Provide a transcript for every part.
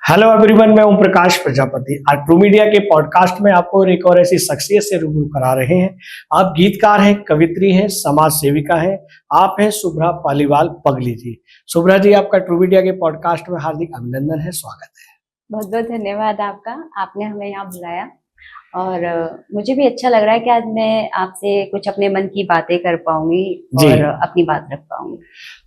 Hello everyone, मैं ओम प्रकाश प्रजापति। आज true media के पॉडकास्ट में आपको एक और ऐसी शख्सियत से रूबरू करा रहे हैं। आप गीतकार हैं, कवित्री हैं, समाज सेविका हैं। आप हैं शुभ्रा पालीवाल पगली जी। शुभ्रा जी, आपका ट्रू मीडिया के पॉडकास्ट में हार्दिक अभिनंदन है, स्वागत है। बहुत बहुत धन्यवाद आपका, आपने हमें यहाँ बुलाया और मुझे भी अच्छा लग रहा है कि आज मैं आपसे कुछ अपने मन की बातें कर पाऊंगी और अपनी बात रख पाऊंगी।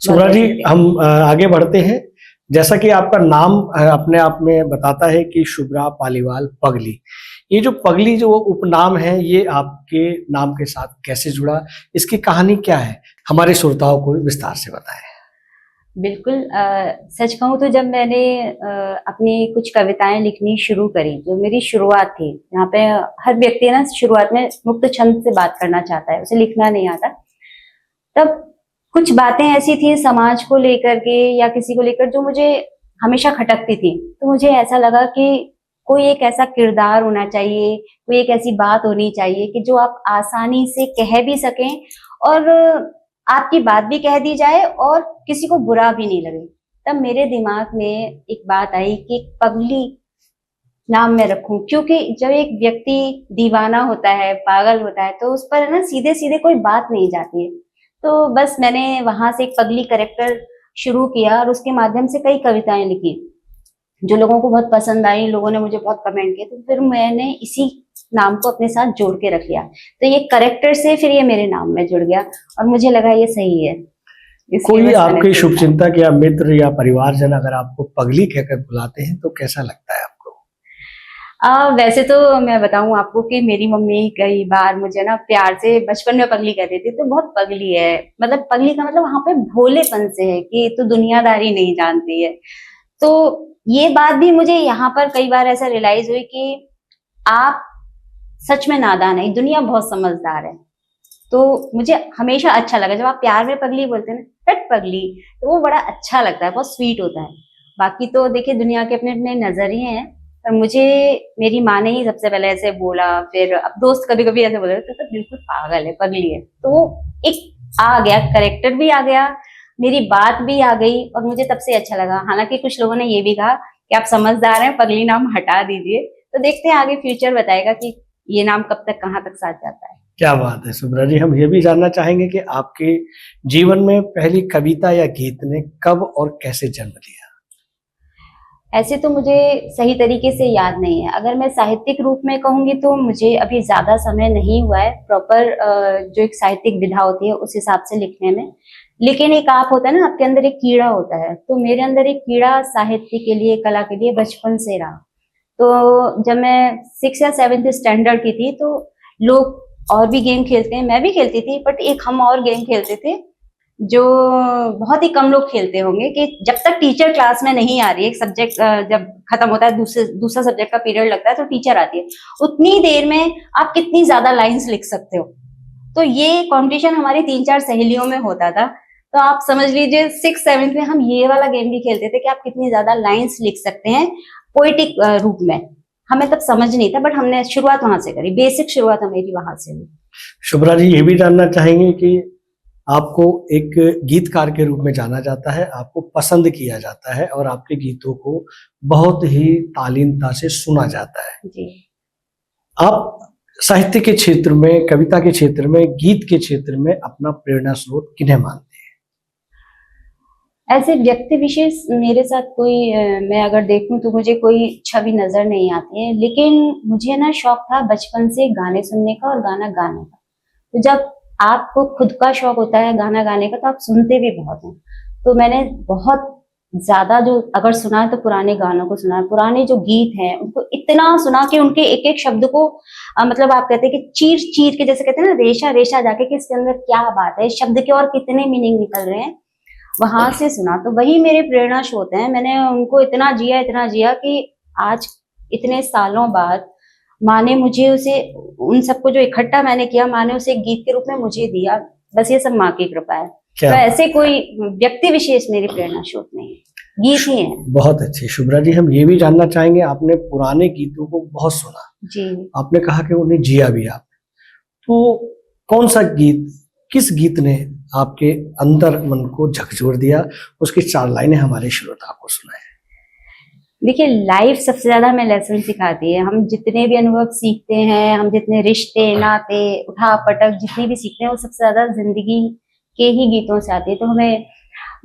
शुभ्रा जी, हम आगे बढ़ते हैं। जैसा कि आपका नाम अपने आप में बताता है कि शुभ्रा पालीवाल पगली, ये जो पगली जो उपनाम है, ये आपके नाम के साथ कैसे जुड़ा? इसकी कहानी क्या है? हमारे श्रोताओं को विस्तार से बताएं। बिल्कुल, सच कहूँ तो जब मैंने अपनी कुछ कविताएं लिखनी शुरू करी, जो मेरी शुरुआत थी, यहाँ पे हर व्यक्ति ना शुरुआत में मुक्त छंद से बात करना चाहता है, उसे लिखना नहीं आता। तब कुछ बातें ऐसी थी समाज को लेकर के या किसी को लेकर जो मुझे हमेशा खटकती थी। तो मुझे ऐसा लगा कि कोई एक ऐसा किरदार होना चाहिए, कोई एक ऐसी बात होनी चाहिए कि जो आप आसानी से कह भी सकें और आपकी बात भी कह दी जाए और किसी को बुरा भी नहीं लगे। तब मेरे दिमाग में एक बात आई कि पगली नाम मैं रखूं, क्योंकि जब एक व्यक्ति दीवाना होता है, पागल होता है, तो उस पर ना सीधे सीधे कोई बात नहीं जाती है। तो बस मैंने वहां से एक पगली कैरेक्टर शुरू किया और उसके माध्यम से कई कविताएं लिखी जो लोगों को बहुत पसंद आई। लोगों ने मुझे बहुत कमेंट किए, तो फिर मैंने इसी नाम को अपने साथ जोड़ के रख लिया। तो ये कैरेक्टर से फिर ये मेरे नाम में जुड़ गया और मुझे लगा ये सही है। कोई आपके शुभचिंतक या मित्र या परिवारजन अगर आपको पगली कहकर बुलाते हैं तो कैसा लगता है आपको? वैसे तो मैं बताऊं आपको कि मेरी मम्मी कई बार मुझे ना प्यार से बचपन में पगली कहती थी, तो बहुत पगली है। मतलब पगली का मतलब वहां पे भोलेपन से है कि तू दुनियादारी नहीं जानती है। तो ये बात भी मुझे यहाँ पर कई बार ऐसा रियलाइज हुई कि आप सच में नादान है, दुनिया बहुत समझदार है। तो मुझे हमेशा अच्छा लगा जब आप प्यार में पगली बोलते हैं ना, हट पगली, तो वो बड़ा अच्छा लगता है, बहुत स्वीट होता है। बाकी तो देखिए दुनिया के अपने अपने नजरिए हैं, पर मुझे मेरी माँ ने ही सबसे पहले ऐसे बोला। फिर अब दोस्त कभी कभी ऐसे बोल रहे तो बिल्कुल पागल है, पगली है। तो एक आ गया, करेक्टर भी आ गया, मेरी बात भी आ गई और मुझे तब से अच्छा लगा। हालांकि कुछ लोगों ने ये भी कहा कि आप समझदार हैं, पगली नाम हटा दीजिए। तो देखते हैं आगे फ्यूचर बताएगा कि ये नाम कब तक कहाँ तक साथ जाता है। क्या बात है शुभ्रा जी, हम ये भी जानना चाहेंगे कि आपके जीवन में पहली कविता या गीत ने कब और कैसे जन्म लिया? ऐसे तो मुझे सही तरीके से याद नहीं है। अगर मैं साहित्यिक रूप में कहूंगी तो मुझे अभी ज्यादा समय नहीं हुआ है प्रॉपर जो एक साहित्यिक विधा होती है उस हिसाब से लिखने में। लेकिन एक आप होता है ना, आपके अंदर एक कीड़ा होता है, तो मेरे अंदर एक कीड़ा साहित्य के लिए, कला के लिए बचपन से रहा। तो जब मैं 6 या 7th स्टैंडर्ड की थी तो लोग और भी गेम खेलते हैं, मैं भी खेलती थी, बट एक हम और गेम खेलते थे जो बहुत ही कम लोग खेलते होंगे, कि जब तक टीचर क्लास में नहीं आ रही है, एक सब्जेक्ट जब खत्म होता है, दूसरा सब्जेक्ट का पीरियड लगता है तो टीचर आती है, उतनी देर में आप कितनी ज्यादा लाइंस लिख सकते हो। तो ये कंपटीशन हमारी 3-4 सहेलियों में होता था। तो आप समझ लीजिए 6th 7th में हम ये वाला गेम भी खेलते थे कि आप कितनी ज्यादा लाइंस लिख सकते हैं पोएटिक रूप में। हमें तब समझ नहीं था, बट हमने शुरुआत वहां से करी, बेसिक शुरुआत हमारी वहां से हुई। शुभ्रा जी, ये भी जानना चाहेंगे कि आपको एक गीतकार के रूप में जाना जाता है, आपको पसंद किया जाता है और आपके गीतों को बहुत ही तालीमता से सुना जाता है जी। आप साहित्य के क्षेत्र में, कविता के क्षेत्र में, गीत के क्षेत्र में अपना प्रेरणा स्रोत किन्हें मानते हैं? ऐसे व्यक्ति विशेष मेरे साथ कोई मैं अगर देखूं तो मुझे कोई छवि नजर नहीं आती है। लेकिन मुझे ना शौक था बचपन से गाने सुनने का और गाना गाने का। तो जब आपको खुद का शौक होता है गाना गाने का तो आप सुनते भी बहुत हैं। तो मैंने बहुत ज्यादा जो अगर सुना है तो पुराने गानों को सुना है, पुराने जो गीत हैं उनको इतना सुना कि उनके एक एक शब्द को मतलब आप कहते हैं कि चीर चीर के, जैसे कहते हैं ना रेशा रेशा जाके कि इसके अंदर क्या बात है, इस शब्द के और कितने मीनिंग निकल रहे हैं, वहां से सुना। तो वही मेरे प्रेरणा स्रोत हैं। मैंने उनको इतना जिया कि आज इतने सालों बाद माँ ने मुझे उसे, उन सबको जो इकट्ठा मैंने किया, माँ ने उसे एक गीत के रूप में मुझे दिया। बस ये सब माँ की कृपा है। तो ऐसे कोई व्यक्ति विशेष मेरी प्रेरणा स्रोत नहीं है, गीत ही है। बहुत अच्छी शुभ्रा जी, हम ये भी जानना चाहेंगे, आपने पुराने गीतों को बहुत सुना जी, आपने कहा कि उन्हें जिया भी आप, तो कौन सा गीत, किस गीत ने आपके अंदर मन को झकझोर दिया? उसकी 4 लाइनें हमारे श्रोता को सुनाएं। देखिए, लाइफ सबसे ज्यादा हमें लेसन सिखाती है। हम जितने भी अनुभव सीखते हैं, हम जितने रिश्ते नाते उठा पटक जितने भी सीखते हैं, वो सबसे ज्यादा जिंदगी के ही गीतों से आती है। तो हमें,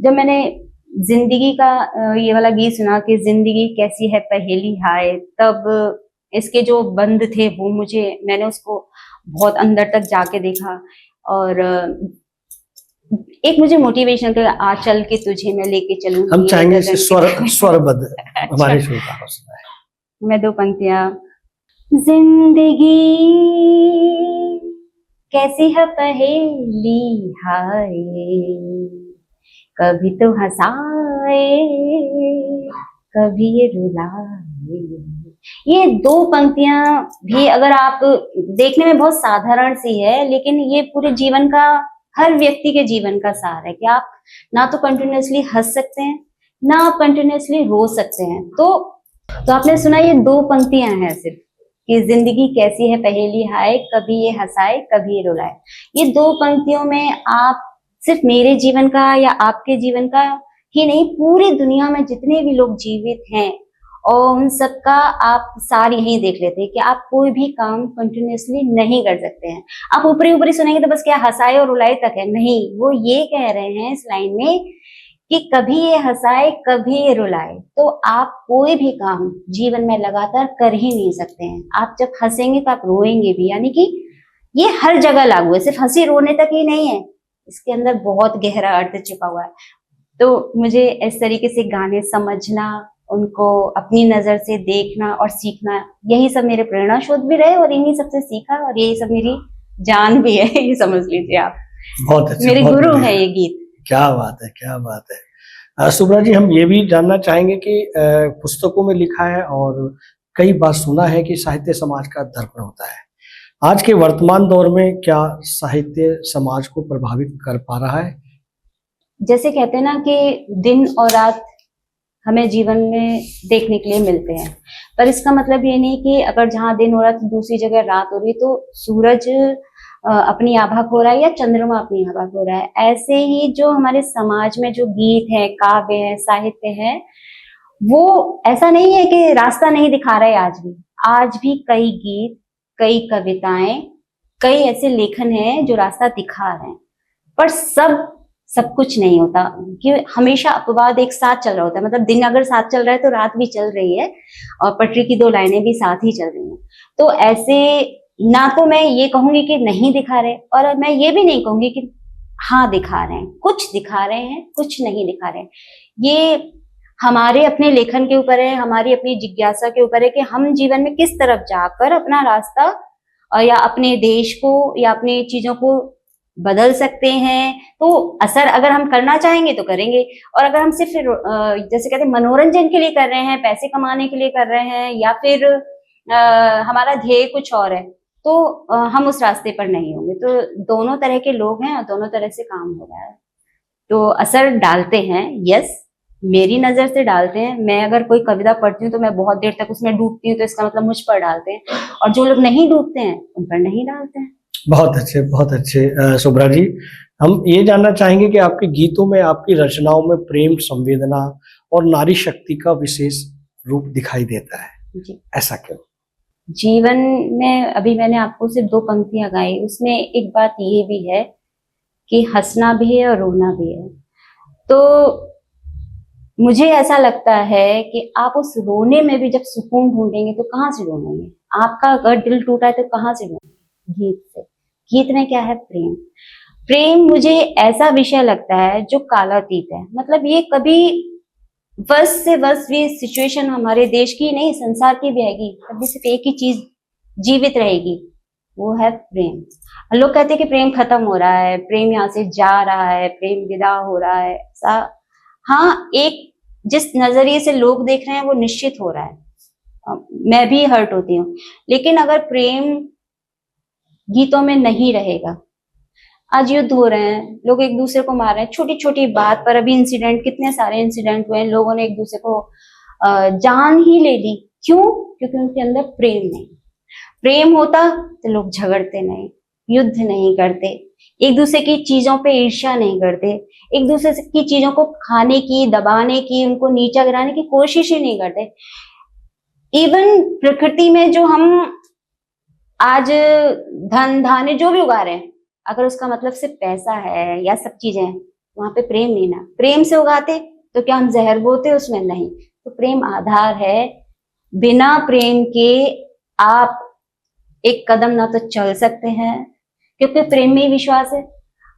जब मैंने जिंदगी का ये वाला गीत सुना कि जिंदगी कैसी है पहेली हाय, तब इसके जो बंद थे वो मैंने उसको बहुत अंदर तक जाके देखा। और एक मुझे मोटिवेशन का, आज चल के तुझे मैं लेके चलूंगी। हम चाहेंगे इसे स्वरबद्ध हमारे श्रोता को सुनाए। मैं 2 पंक्तियां। जिंदगी कैसी है पहेली हाय, कभी तो हंसाए कभी ये रुलाए। ये 2 पंक्तियां भी अगर आप देखने में बहुत साधारण सी है, लेकिन ये पूरे जीवन का, हर व्यक्ति के जीवन का सार है कि आप ना तो कंटिन्यूअसली हंस सकते हैं, ना आप कंटिन्यूअसली रो सकते हैं। तो आपने सुना, ये 2 पंक्तियां हैं सिर्फ कि जिंदगी कैसी है पहेली हाय, कभी ये हंसाए कभी ये रुलाए। ये 2 पंक्तियों में आप सिर्फ मेरे जीवन का या आपके जीवन का ही नहीं, पूरी दुनिया में जितने भी लोग जीवित हैं और उन सबका आप सार यही देख लेते हैं कि आप कोई भी काम कंटिन्यूअसली नहीं कर सकते हैं। आप ऊपरी ऊपरी सुनेंगे तो बस क्या हंसाए और रुलाए तक है, नहीं, वो ये कह रहे हैं इस लाइन में कि कभी ये हंसाए कभी ये रुलाए। तो आप कोई भी काम जीवन में लगातार कर ही नहीं सकते हैं। आप जब हंसेंगे तो आप रोएंगे भी, यानी कि ये हर जगह लागू है, सिर्फ हंसी रोने तक ही नहीं है, इसके अंदर बहुत गहरा अर्थ छिपा हुआ है। तो मुझे इस तरीके से गाने समझना, उनको अपनी नजर से देखना और सीखना, यही सब मेरे प्रेरणा स्रोत भी रहे और इन्हीं सबसे सीखा, और यही सब मेरी जान भी है, ये समझ लीजिए आप। बहुत अच्छे, मेरे गुरु है ये गीत। क्या बात है, क्या बात है। सुब्रा जी, हम ये भी जानना चाहेंगे कि पुस्तकों में लिखा है और कई बार सुना है कि साहित्य समाज का दर्पण होता है। आज के वर्तमान दौर में क्या साहित्य समाज को प्रभावित कर पा रहा है? जैसे कहते हैं ना कि दिन और रात हमें जीवन में देखने के लिए मिलते हैं, पर इसका मतलब ये नहीं कि अगर जहाँ दिन हो रहा है तो दूसरी जगह रात हो रही है, तो सूरज अपनी आभा खो रहा है या चंद्रमा अपनी आभा खो रहा है। ऐसे ही जो हमारे समाज में जो गीत है, काव्य है, साहित्य है, वो ऐसा नहीं है कि रास्ता नहीं दिखा रहा है। आज भी कई गीत, कई कविताएं, कई ऐसे लेखन हैं जो रास्ता दिखा रहे हैं, पर सब कुछ नहीं होता कि हमेशा अपवाद एक साथ चल रहा होता है। मतलब दिन अगर साथ चल रहा है तो रात भी चल रही है और पटरी की 2 लाइनें भी साथ ही चल रही हैं। तो ऐसे, ना तो मैं ये कहूंगी कि नहीं दिखा रहे, और मैं ये भी नहीं कहूंगी कि हाँ दिखा रहे हैं। कुछ दिखा रहे हैं, कुछ नहीं दिखा रहे हैं। ये हमारे अपने लेखन के ऊपर है, हमारी अपनी जिज्ञासा के ऊपर है कि हम जीवन में किस तरफ जाकर अपना रास्ता या अपने देश को या अपनी चीजों को बदल सकते हैं। तो असर अगर हम करना चाहेंगे तो करेंगे, और अगर हम सिर्फ जैसे कहते हैं मनोरंजन के लिए कर रहे हैं, पैसे कमाने के लिए कर रहे हैं, या फिर हमारा ध्येय कुछ और है, तो हम उस रास्ते पर नहीं होंगे। तो दोनों तरह के लोग हैं और दोनों तरह से काम हो रहा है। तो असर डालते हैं, यस, मेरी नजर से डालते हैं। मैं अगर कोई कविता पढ़ती हूँ तो मैं बहुत देर तक उसमें डूबती हूँ, तो इसका मतलब मुझ पर डालते हैं, और जो लोग नहीं डूबते हैं उन पर नहीं डालते हैं। बहुत अच्छे, बहुत अच्छे। शुभ्रा जी, हम ये जानना चाहेंगे कि आपके गीतों में, आपकी रचनाओं में प्रेम, संवेदना और नारी शक्ति का विशेष रूप दिखाई देता है जी। ऐसा क्यों? जीवन में, अभी मैंने आपको सिर्फ 2 पंक्तियां गाई, उसमें एक बात ये भी है कि हंसना भी है और रोना भी है। तो मुझे ऐसा लगता है कि आप उस रोने में भी जब सुकून ढूंढेंगे तो कहाँ से ढूंढेंगे? आपका अगर दिल टूटा है तो कहाँ से ढूंढेंगे? गीत से। गीत में क्या है? प्रेम। प्रेम मुझे ऐसा विषय लगता है जो कालातीत है। मतलब ये कभी वर्ष से वर्ष भी सिचुएशन हमारे देश की नहीं, संसार की भी आएगी, कभी सिर्फ एक ही चीज जीवित रहेगी, वो है प्रेम। लोग कहते हैं कि प्रेम खत्म हो रहा है, प्रेम यहाँ से जा रहा है, प्रेम विदा हो रहा है। ऐसा, हाँ, एक जिस नजरिए से लोग देख रहे हैं वो निश्चित हो रहा है। मैं भी हर्ट होती हूँ, लेकिन अगर प्रेम गीतों में नहीं रहेगा, आज युद्ध हो रहे हैं, लोग एक दूसरे को मार रहे हैं, छोटी छोटी बात पर। अभी इंसिडेंट, कितने सारे इंसिडेंट हुए हैं, लोगों ने एक दूसरे को जान ही ले ली। क्यों? क्योंकि उनके अंदर प्रेम नहीं। प्रेम होता तो लोग झगड़ते नहीं, युद्ध नहीं करते। एक दूसरे की चीजों पे ईर्ष्या नहीं करते, एक दूसरे की चीजों को खाने की, दबाने की, उनको नीचा गिराने की कोशिश ही नहीं करते। इवन प्रकृति में जो हम आज धन धान्य जो भी उगा रहे हैं, अगर उसका मतलब सिर्फ पैसा है या सब चीजें हैं, वहां पे प्रेम नहीं ना। प्रेम से उगाते तो क्या हम जहर बोते उसमें? नहीं। तो प्रेम आधार है। बिना प्रेम के आप एक कदम ना तो चल सकते हैं, क्योंकि प्रेम में ही विश्वास है।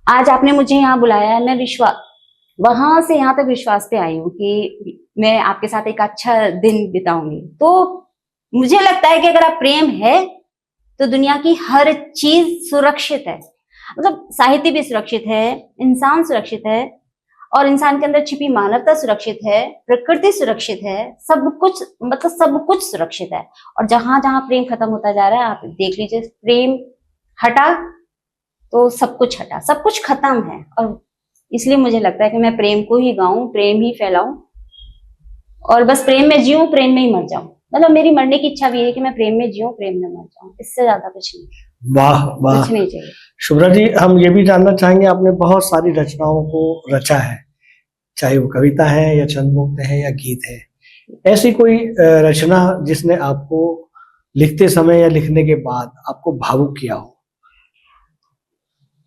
आज आपने मुझे यहाँ बुलाया है, मैं विश्वास वहां से यहाँ तक विश्वास पे आई हूँ कि मैं आपके साथ एक अच्छा दिन बिताऊंगी। तो मुझे लगता है कि अगर आप प्रेम है तो दुनिया की हर चीज सुरक्षित है। मतलब साहित्य भी सुरक्षित है, इंसान सुरक्षित है, और इंसान के अंदर छिपी मानवता सुरक्षित है, प्रकृति सुरक्षित है, सब कुछ, मतलब सब कुछ सुरक्षित है। और जहां जहां प्रेम खत्म होता जा रहा है, आप देख लीजिए, प्रेम हटा तो सब कुछ हटा, सब कुछ खत्म है। और इसलिए मुझे लगता है कि मैं प्रेम को ही गाऊं, प्रेम ही फैलाऊं, और बस प्रेम में जीऊं, प्रेम में ही मर जाऊं। मतलब मेरी मरने की इच्छा भी है कि मैं प्रेम में जीऊं, प्रेम में मर जाऊं, इससे ज्यादा कुछ नहीं। वाह वाह, कुछ नहीं चाहिए। शुभ्रा जी, हम ये भी जानना चाहेंगे, आपने बहुत सारी रचनाओं को रचा है, चाहे वो कविता है या छंदमुक्त है या गीत है, ऐसी कोई रचना जिसने आपको लिखते समय या लिखने के बाद आपको भावुक किया हो?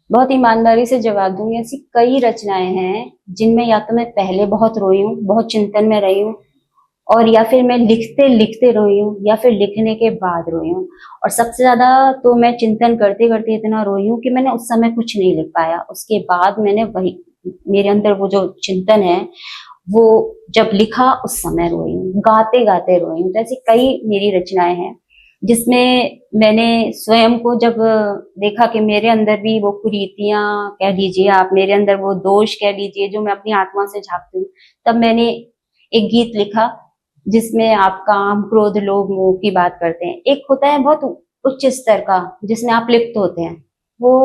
बहुत ईमानदारी से जवाब दूंगी, ऐसी कई रचनाएं हैं जिनमें या तो मैं पहले बहुत रोई हूँ, बहुत चिंतन में रही हूँ, और या फिर मैं लिखते लिखते रोई हूँ, या फिर लिखने के बाद रोई हूँ। और सबसे ज्यादा तो मैं चिंतन करते करते इतना रोई हूँ कि मैंने उस समय कुछ नहीं लिख पाया। उसके बाद मैंने वही, मेरे अंदर वो जो चिंतन है वो जब लिखा उस समय रोई हूँ, गाते गाते रोई हूँ। तो ऐसी कई मेरी रचनाएं हैं जिसमें मैंने स्वयं को जब देखा कि मेरे अंदर भी वो कुरीतियां कह लीजिए आप, मेरे अंदर वो दोष कह लीजिए जो मैं अपनी आत्मा से झांकती हूँ, तब मैंने एक गीत लिखा जिसमें आप काम, क्रोध, लोभ, मोह की बात करते हैं। एक होता है बहुत उच्च स्तर का जिसमें आप लिप्त होते हैं, वो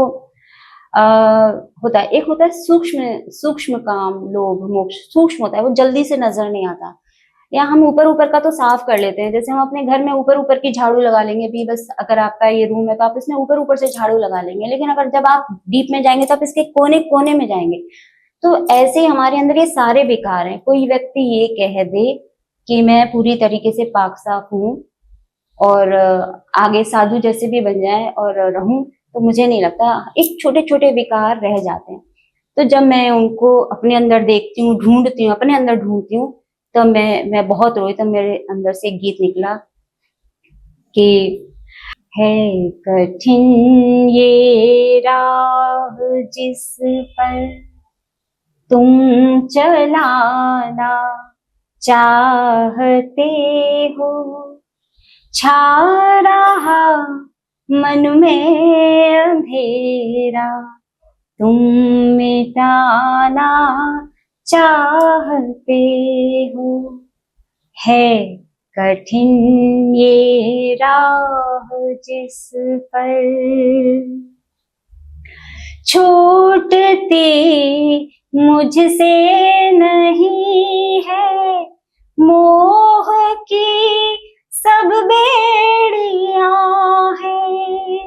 होता है। एक होता है सूक्ष्म सूक्ष्म काम, लोभ, मोक्ष सूक्ष्म होता है, वो जल्दी से नजर नहीं आता। या हम ऊपर ऊपर का तो साफ कर लेते हैं, जैसे हम अपने घर में ऊपर ऊपर की झाड़ू लगा लेंगे भी, बस अगर आपका ये रूम है तो आप इसमें ऊपर ऊपर से झाड़ू लगा लेंगे, लेकिन अगर जब आप डीप में जाएंगे तो आप इसके कोने कोने में जाएंगे। तो ऐसे ही हमारे अंदर ये सारे विकार हैं। कोई व्यक्ति ये कह दे कि मैं पूरी तरीके से पाक साफ हूँ और आगे साधु जैसे भी बन जाए और रहूं, तो मुझे नहीं लगता, एक छोटे छोटे विकार रह जाते हैं। तो जब मैं उनको अपने अंदर देखती हूँ, ढूंढती हूँ, अपने अंदर ढूंढती हूँ, तब मैं बहुत रोई। तब मेरे अंदर से एक गीत निकला कि है कठिन ये राह जिस पर तुम चलाना चाहते हो, छा रहा मन में अंधेरा, तुम मिटाना चाहते हो। है कठिन ये राह जिस पर छूटती मुझसे नहीं है, मोह की सब बेड़ियां हैं।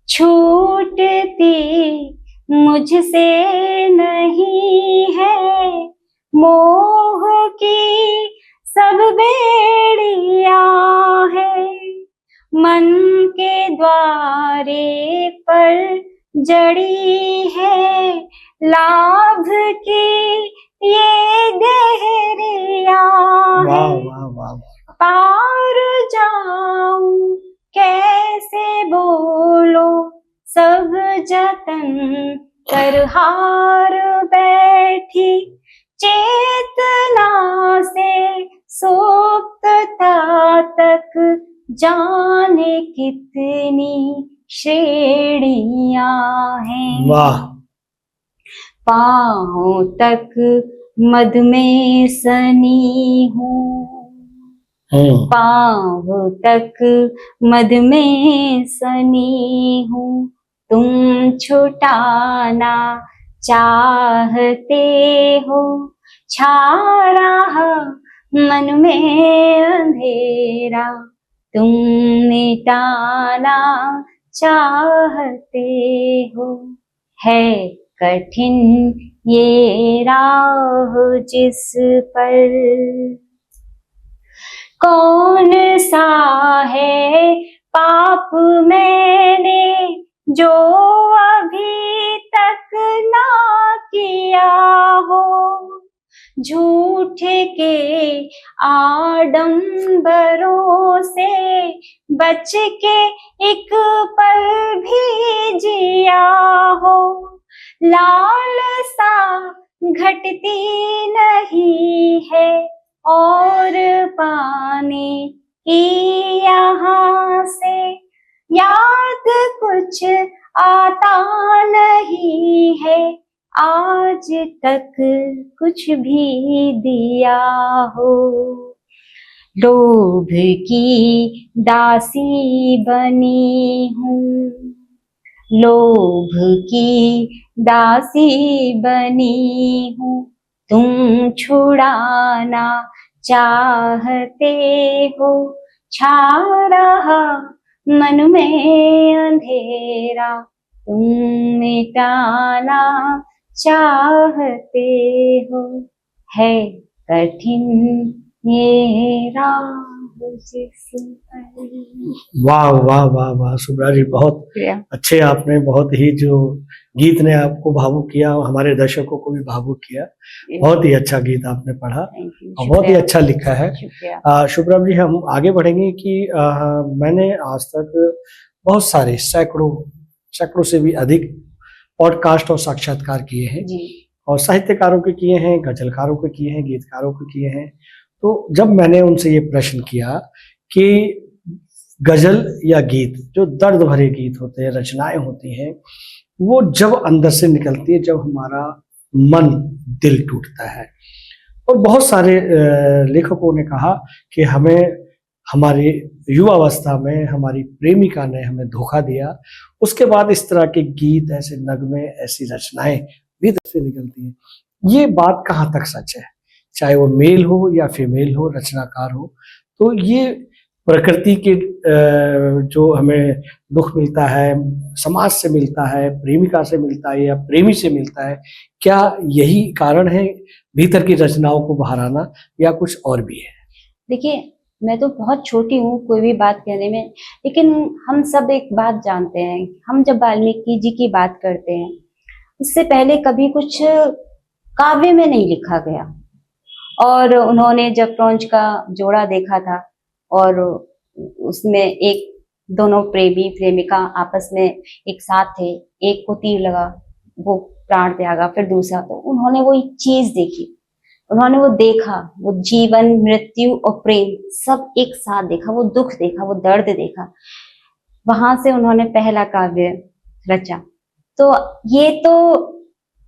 छूटती मुझसे नहीं है, मोह की सब बेड़ियां हैं। मन के द्वारे पर जड़ी है लाभ की ये गहरियां वाह हैं। वाह वाह, पार जाऊं कैसे बोलो, सब जतन कर हार बैठी, चेतना से सुप्तता तक जाने कितनी श्रेणियां हैं। वाह, पांव तक मद में सनी हूँ, पांव तक मद में सनी हूँ, तुम छुटाना चाहते हो, छा रहा मन में अंधेरा, तुम मिटाना चाहते हो। है कठिन ये राह जिस पर, कौन सा है पाप मैंने जो अभी तक ना किया हो। झूठ के आडंबरों से बच के एक पल भी जिया हो। लालसा घटती नहीं है और पानी की यहाँ से, याद कुछ आता नहीं है आज तक कुछ भी दिया हो। लोभ की दासी बनी हूँ, लोभ की दासी बनी हूँ। तुम छुड़ाना चाहते हो, छा रहा मन में अंधेरा, तुम मिटाना चाहते हो। है कठिन ये राह जिस पर। वाह वाह वाह वाह शुभ्रा जी, बहुत अच्छे, आपने बहुत ही जो गीत ने आपको भावुक किया, हमारे दर्शकों को भी भावुक किया। बहुत ही अच्छा गीत आपने पढ़ा और बहुत ही अच्छा लिखा है। शुभ्रा जी, हम आगे बढ़ेंगे कि मैंने आज तक बहुत सारे सैकड़ों से भी अधिक पॉडकास्ट और साक्षात्कार किए हैं और साहित्यकारों के किए हैं, गजलकारों के किए हैं, गीतकारों के किए हैं। तो जब मैंने उनसे ये प्रश्न किया कि गजल या गीत, जो दर्द भरे गीत होते हैं, रचनाएं होती हैं, वो जब अंदर से निकलती है, जब हमारा मन दिल टूटता है। और बहुत सारे लेखकों ने कहा कि हमें हमारी युवावस्था में हमारी प्रेमिका ने हमें धोखा दिया, उसके बाद इस तरह के गीत, ऐसे नगमे, ऐसी रचनाएं भीतर से निकलती हैं। ये बात कहाँ तक सच है? चाहे वो मेल हो या फीमेल हो, रचनाकार हो, तो ये प्रकृति के जो हमें दुख मिलता है, समाज से मिलता है, प्रेमिका से मिलता है या प्रेमी से मिलता है, क्या यही कारण है भीतर की रचनाओं को बाहर आना या कुछ और भी है? देखिए, मैं तो बहुत छोटी हूँ कोई भी बात कहने में, लेकिन हम सब एक बात जानते हैं, हम जब वाल्मीकि जी की बात करते हैं, उससे पहले कभी कुछ काव्य में नहीं लिखा गया। और उन्होंने जब क्रौंच का जोड़ा देखा था और उसमें एक दोनों प्रेमी प्रेमिका आपस में एक साथ थे, एक को तीर लगा, वो प्राण त्यागा, फिर दूसरा, तो उन्होंने वो एक चीज देखी, उन्होंने वो देखा, वो जीवन, मृत्यु और प्रेम सब एक साथ देखा, वो दुख देखा, वो दर्द देखा। वहां से उन्होंने पहला काव्य रचा। तो ये तो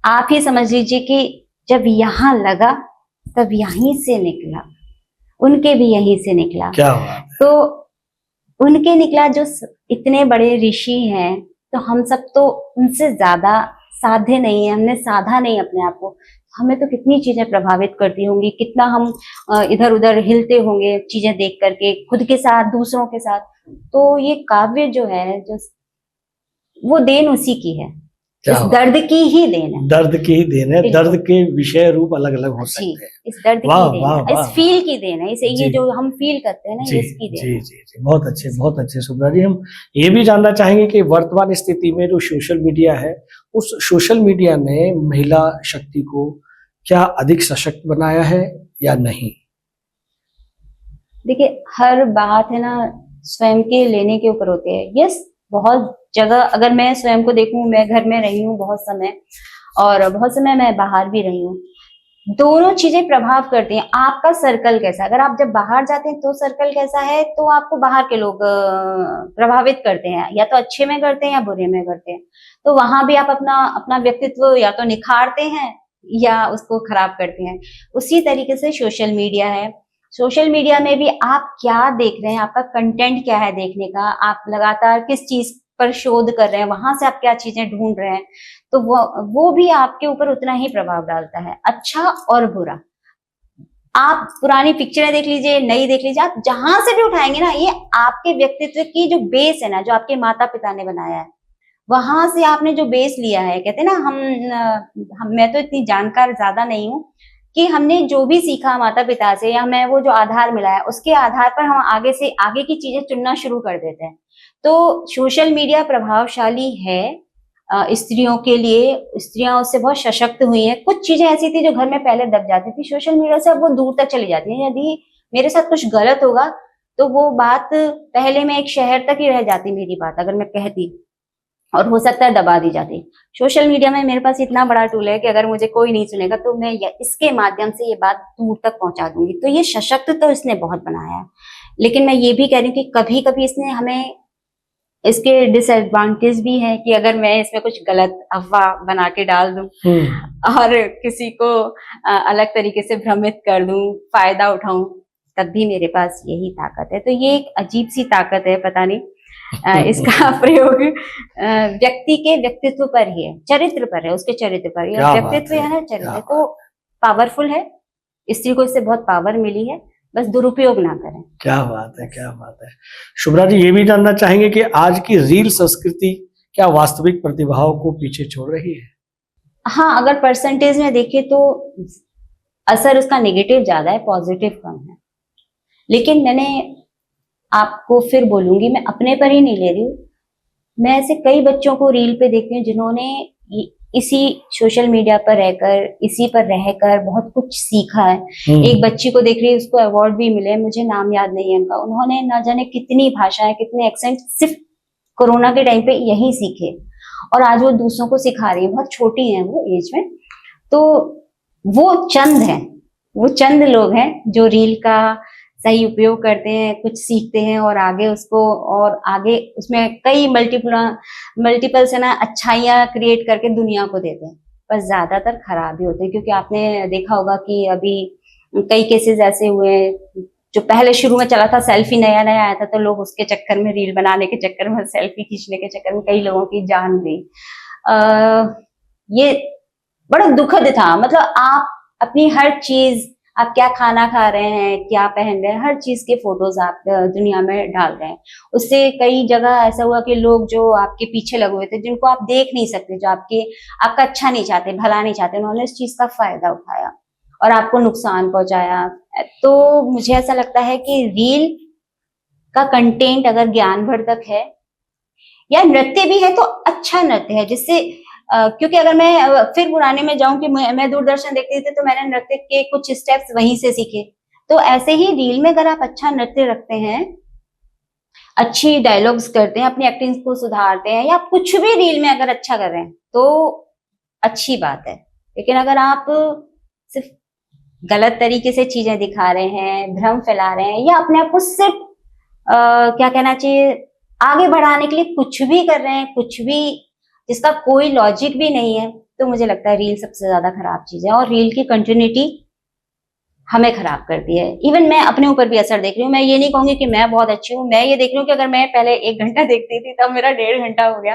आप ही समझ लीजिए कि जब यहाँ लगा तब यहीं से निकला, उनके भी यहीं से निकला। क्या बात है। तो उनके निकला, जो इतने बड़े ऋषि हैं, तो हम सब तो उनसे ज्यादा साधे नहीं है, हमने साधा नहीं अपने आप को। हमें तो कितनी चीजें प्रभावित करती होंगी, कितना हम इधर उधर हिलते होंगे चीजें देख करके, खुद के साथ, दूसरों के साथ। तो ये काव्य जो है, जो वो देन उसी की है, इस दर्द की ही देन है, दर्द की ही देन है। दर्द के विषय रूप अलग अलग हो सकते हैं, इस दर्द की देन है, इस फील की देन है, इसे ये जो हम फील करते हैं ना, ये इसकी देन है। जी, बहुत अच्छे, बहुत अच्छे शुभ्रा जी। हम ये भी जानना चाहेंगे कि वर्तमान स्थिति में जो सोशल मीडिया है, उस सोशल मीडिया ने महिला शक्ति को क्या अधिक सशक्त बनाया है या नहीं? देखिए, हर बात है ना स्वयं के लेने के ऊपर होती है। यस, बहुत जगह, अगर मैं स्वयं को देखूं, मैं घर में रही हूँ बहुत समय और बहुत समय मैं बाहर भी रही हूँ, दोनों चीजें प्रभाव करती हैं। आपका सर्कल कैसा, अगर आप जब बाहर जाते हैं तो सर्कल कैसा है, तो आपको बाहर के लोग प्रभावित करते हैं, या तो अच्छे में करते हैं या बुरे में करते हैं। तो वहां भी आप अपना अपना व्यक्तित्व या तो निखारते हैं या उसको खराब करते हैं। उसी तरीके से सोशल मीडिया है, सोशल मीडिया में भी आप क्या देख रहे हैं, आपका कंटेंट क्या है देखने का, आप लगातार किस चीज पर शोध कर रहे हैं, वहां से आप क्या चीजें ढूंढ रहे हैं, तो वो भी आपके ऊपर उतना ही प्रभाव डालता है, अच्छा और बुरा। आप पुरानी पिक्चरें देख लीजिए, नई देख लीजिए, आप जहां से भी उठाएंगे ना, ये आपके व्यक्तित्व की जो बेस है ना, जो आपके माता पिता ने बनाया है, वहां से आपने जो बेस लिया है। कहते हैं ना, हम मैं तो इतनी जानकार ज्यादा नहीं हूँ कि हमने जो भी सीखा माता पिता से, या हमें वो जो आधार मिला है, उसके आधार पर हम आगे से आगे की चीजें चुनना शुरू कर देते हैं। तो सोशल मीडिया प्रभावशाली है स्त्रियों के लिए। स्त्रियां उससे बहुत सशक्त हुई हैं। कुछ चीजें ऐसी थी जो घर में पहले दब जाती थी, सोशल मीडिया से अब वो दूर तक चली जाती है। यदि मेरे साथ कुछ गलत होगा तो वो बात पहले में एक शहर तक ही रह जाती, मेरी बात अगर मैं कहती, और हो सकता है दबा दी जाती। सोशल मीडिया में मेरे पास इतना बड़ा टूल है कि अगर मुझे कोई नहीं सुनेगा तो मैं इसके माध्यम से ये बात दूर तक पहुंचा दूंगी। तो ये सशक्त तो इसने बहुत बनाया है, लेकिन मैं ये भी कह रही हूँ कि कभी कभी इसने हमें इसके डिसएडवांटेज भी है कि अगर मैं इसमें कुछ गलत अफवाह बना के डाल दूं और किसी को अलग तरीके से भ्रमित कर दूं, फायदा उठाऊं, तब भी मेरे पास यही ताकत है। तो ये एक अजीब सी ताकत है, पता नहीं इसका प्रयोग व्यक्ति के व्यक्तित्व पर ही है, चरित्र पर है, उसके चरित्र पर ही। व्यक्तित्व है ना, चरित्र तो पावरफुल है। स्त्री को इससे बहुत पावर मिली है, बस दुरुपयोग ना करें। क्या बात है, क्या बात है। शुभ्रा जी, ये भी जानना चाहेंगे कि आज की रील संस्कृति क्या वास्तविक प्रतिभाओं को पीछे छोड़ रही है? हाँ, अगर परसेंटेज में देखें तो असर उसका नेगेटिव ज्यादा है, पॉजिटिव कम है। लेकिन मैंने आपको फिर बोलूंगी, मैं अपने पर ही नहीं ले रही हूँ, मैं ऐसे कई बच्चों को रील पे देखती हूँ जिन्होंने इसी सोशल मीडिया पर रहकर, इसी पर रहकर बहुत कुछ सीखा है। एक बच्ची को देख रही है, उसको अवार्ड भी मिले, मुझे नाम याद नहीं है उनका। उन्होंने ना जाने कितनी भाषाएं, कितने एक्सेंट सिर्फ कोरोना के टाइम पे यही सीखे, और आज वो दूसरों को सिखा रही है। बहुत छोटी है वो एज में। तो वो चंद लोग हैं जो रील का सही उपयोग करते हैं, कुछ सीखते हैं और आगे उसको, और आगे उसमें कई मल्टीपल से ना अच्छाइयां क्रिएट करके दुनिया को देते हैं। पर ज्यादातर खराब ही होते हैं, क्योंकि आपने देखा होगा कि अभी कई केसेस ऐसे हुए, जो पहले शुरू में चला था, सेल्फी नया नया आया था, तो लोग उसके चक्कर में, रील बनाने के चक्कर में, सेल्फी खींचने के चक्कर में कई लोगों की जान गई। ये बड़ा दुखद था। मतलब आप अपनी हर चीज, आप क्या खाना खा रहे हैं, क्या पहन रहे हैं, हर चीज के फोटोज आप दुनिया में डाल रहे हैं। उससे कई जगह ऐसा हुआ कि लोग जो आपके पीछे लगे हुए थे, जिनको आप देख नहीं सकते, जो आपका अच्छा नहीं चाहते, भला नहीं चाहते, उन्होंने इस चीज का फायदा उठाया और आपको नुकसान पहुंचाया। तो मुझे ऐसा लगता है कि रील का कंटेंट अगर ज्ञानवर्धक है या नृत्य भी है तो अच्छा नृत्य है, जिससे क्योंकि अगर मैं फिर पुराने में जाऊं कि मैं दूरदर्शन देखती थी, तो मैंने नृत्य के कुछ स्टेप्स वहीं से सीखे। तो ऐसे ही रील में अगर आप अच्छा नृत्य रखते हैं, अच्छी डायलॉग्स करते हैं, अपनी एक्टिंग को सुधारते हैं, या कुछ भी रील में अगर अच्छा कर रहे हैं तो अच्छी बात है। लेकिन अगर आप सिर्फ गलत तरीके से चीजें दिखा रहे हैं, भ्रम फैला रहे हैं, या अपने आप को सिर्फ क्या कहना चाहिए, आगे बढ़ाने के लिए कुछ भी कर रहे हैं, कुछ भी जिसका कोई लॉजिक भी नहीं है, तो मुझे लगता है रील सबसे ज्यादा खराब चीज है। और रील की कंटिन्यूटी हमें खराब करती है। इवन मैं अपने ऊपर भी असर देख रही हूँ। मैं ये नहीं कहूंगी कि मैं बहुत अच्छी हूँ, मैं ये देख रही हूँ कि अगर मैं पहले 1 घंटा देखती थी, तब मेरा 1.5 घंटा हो गया।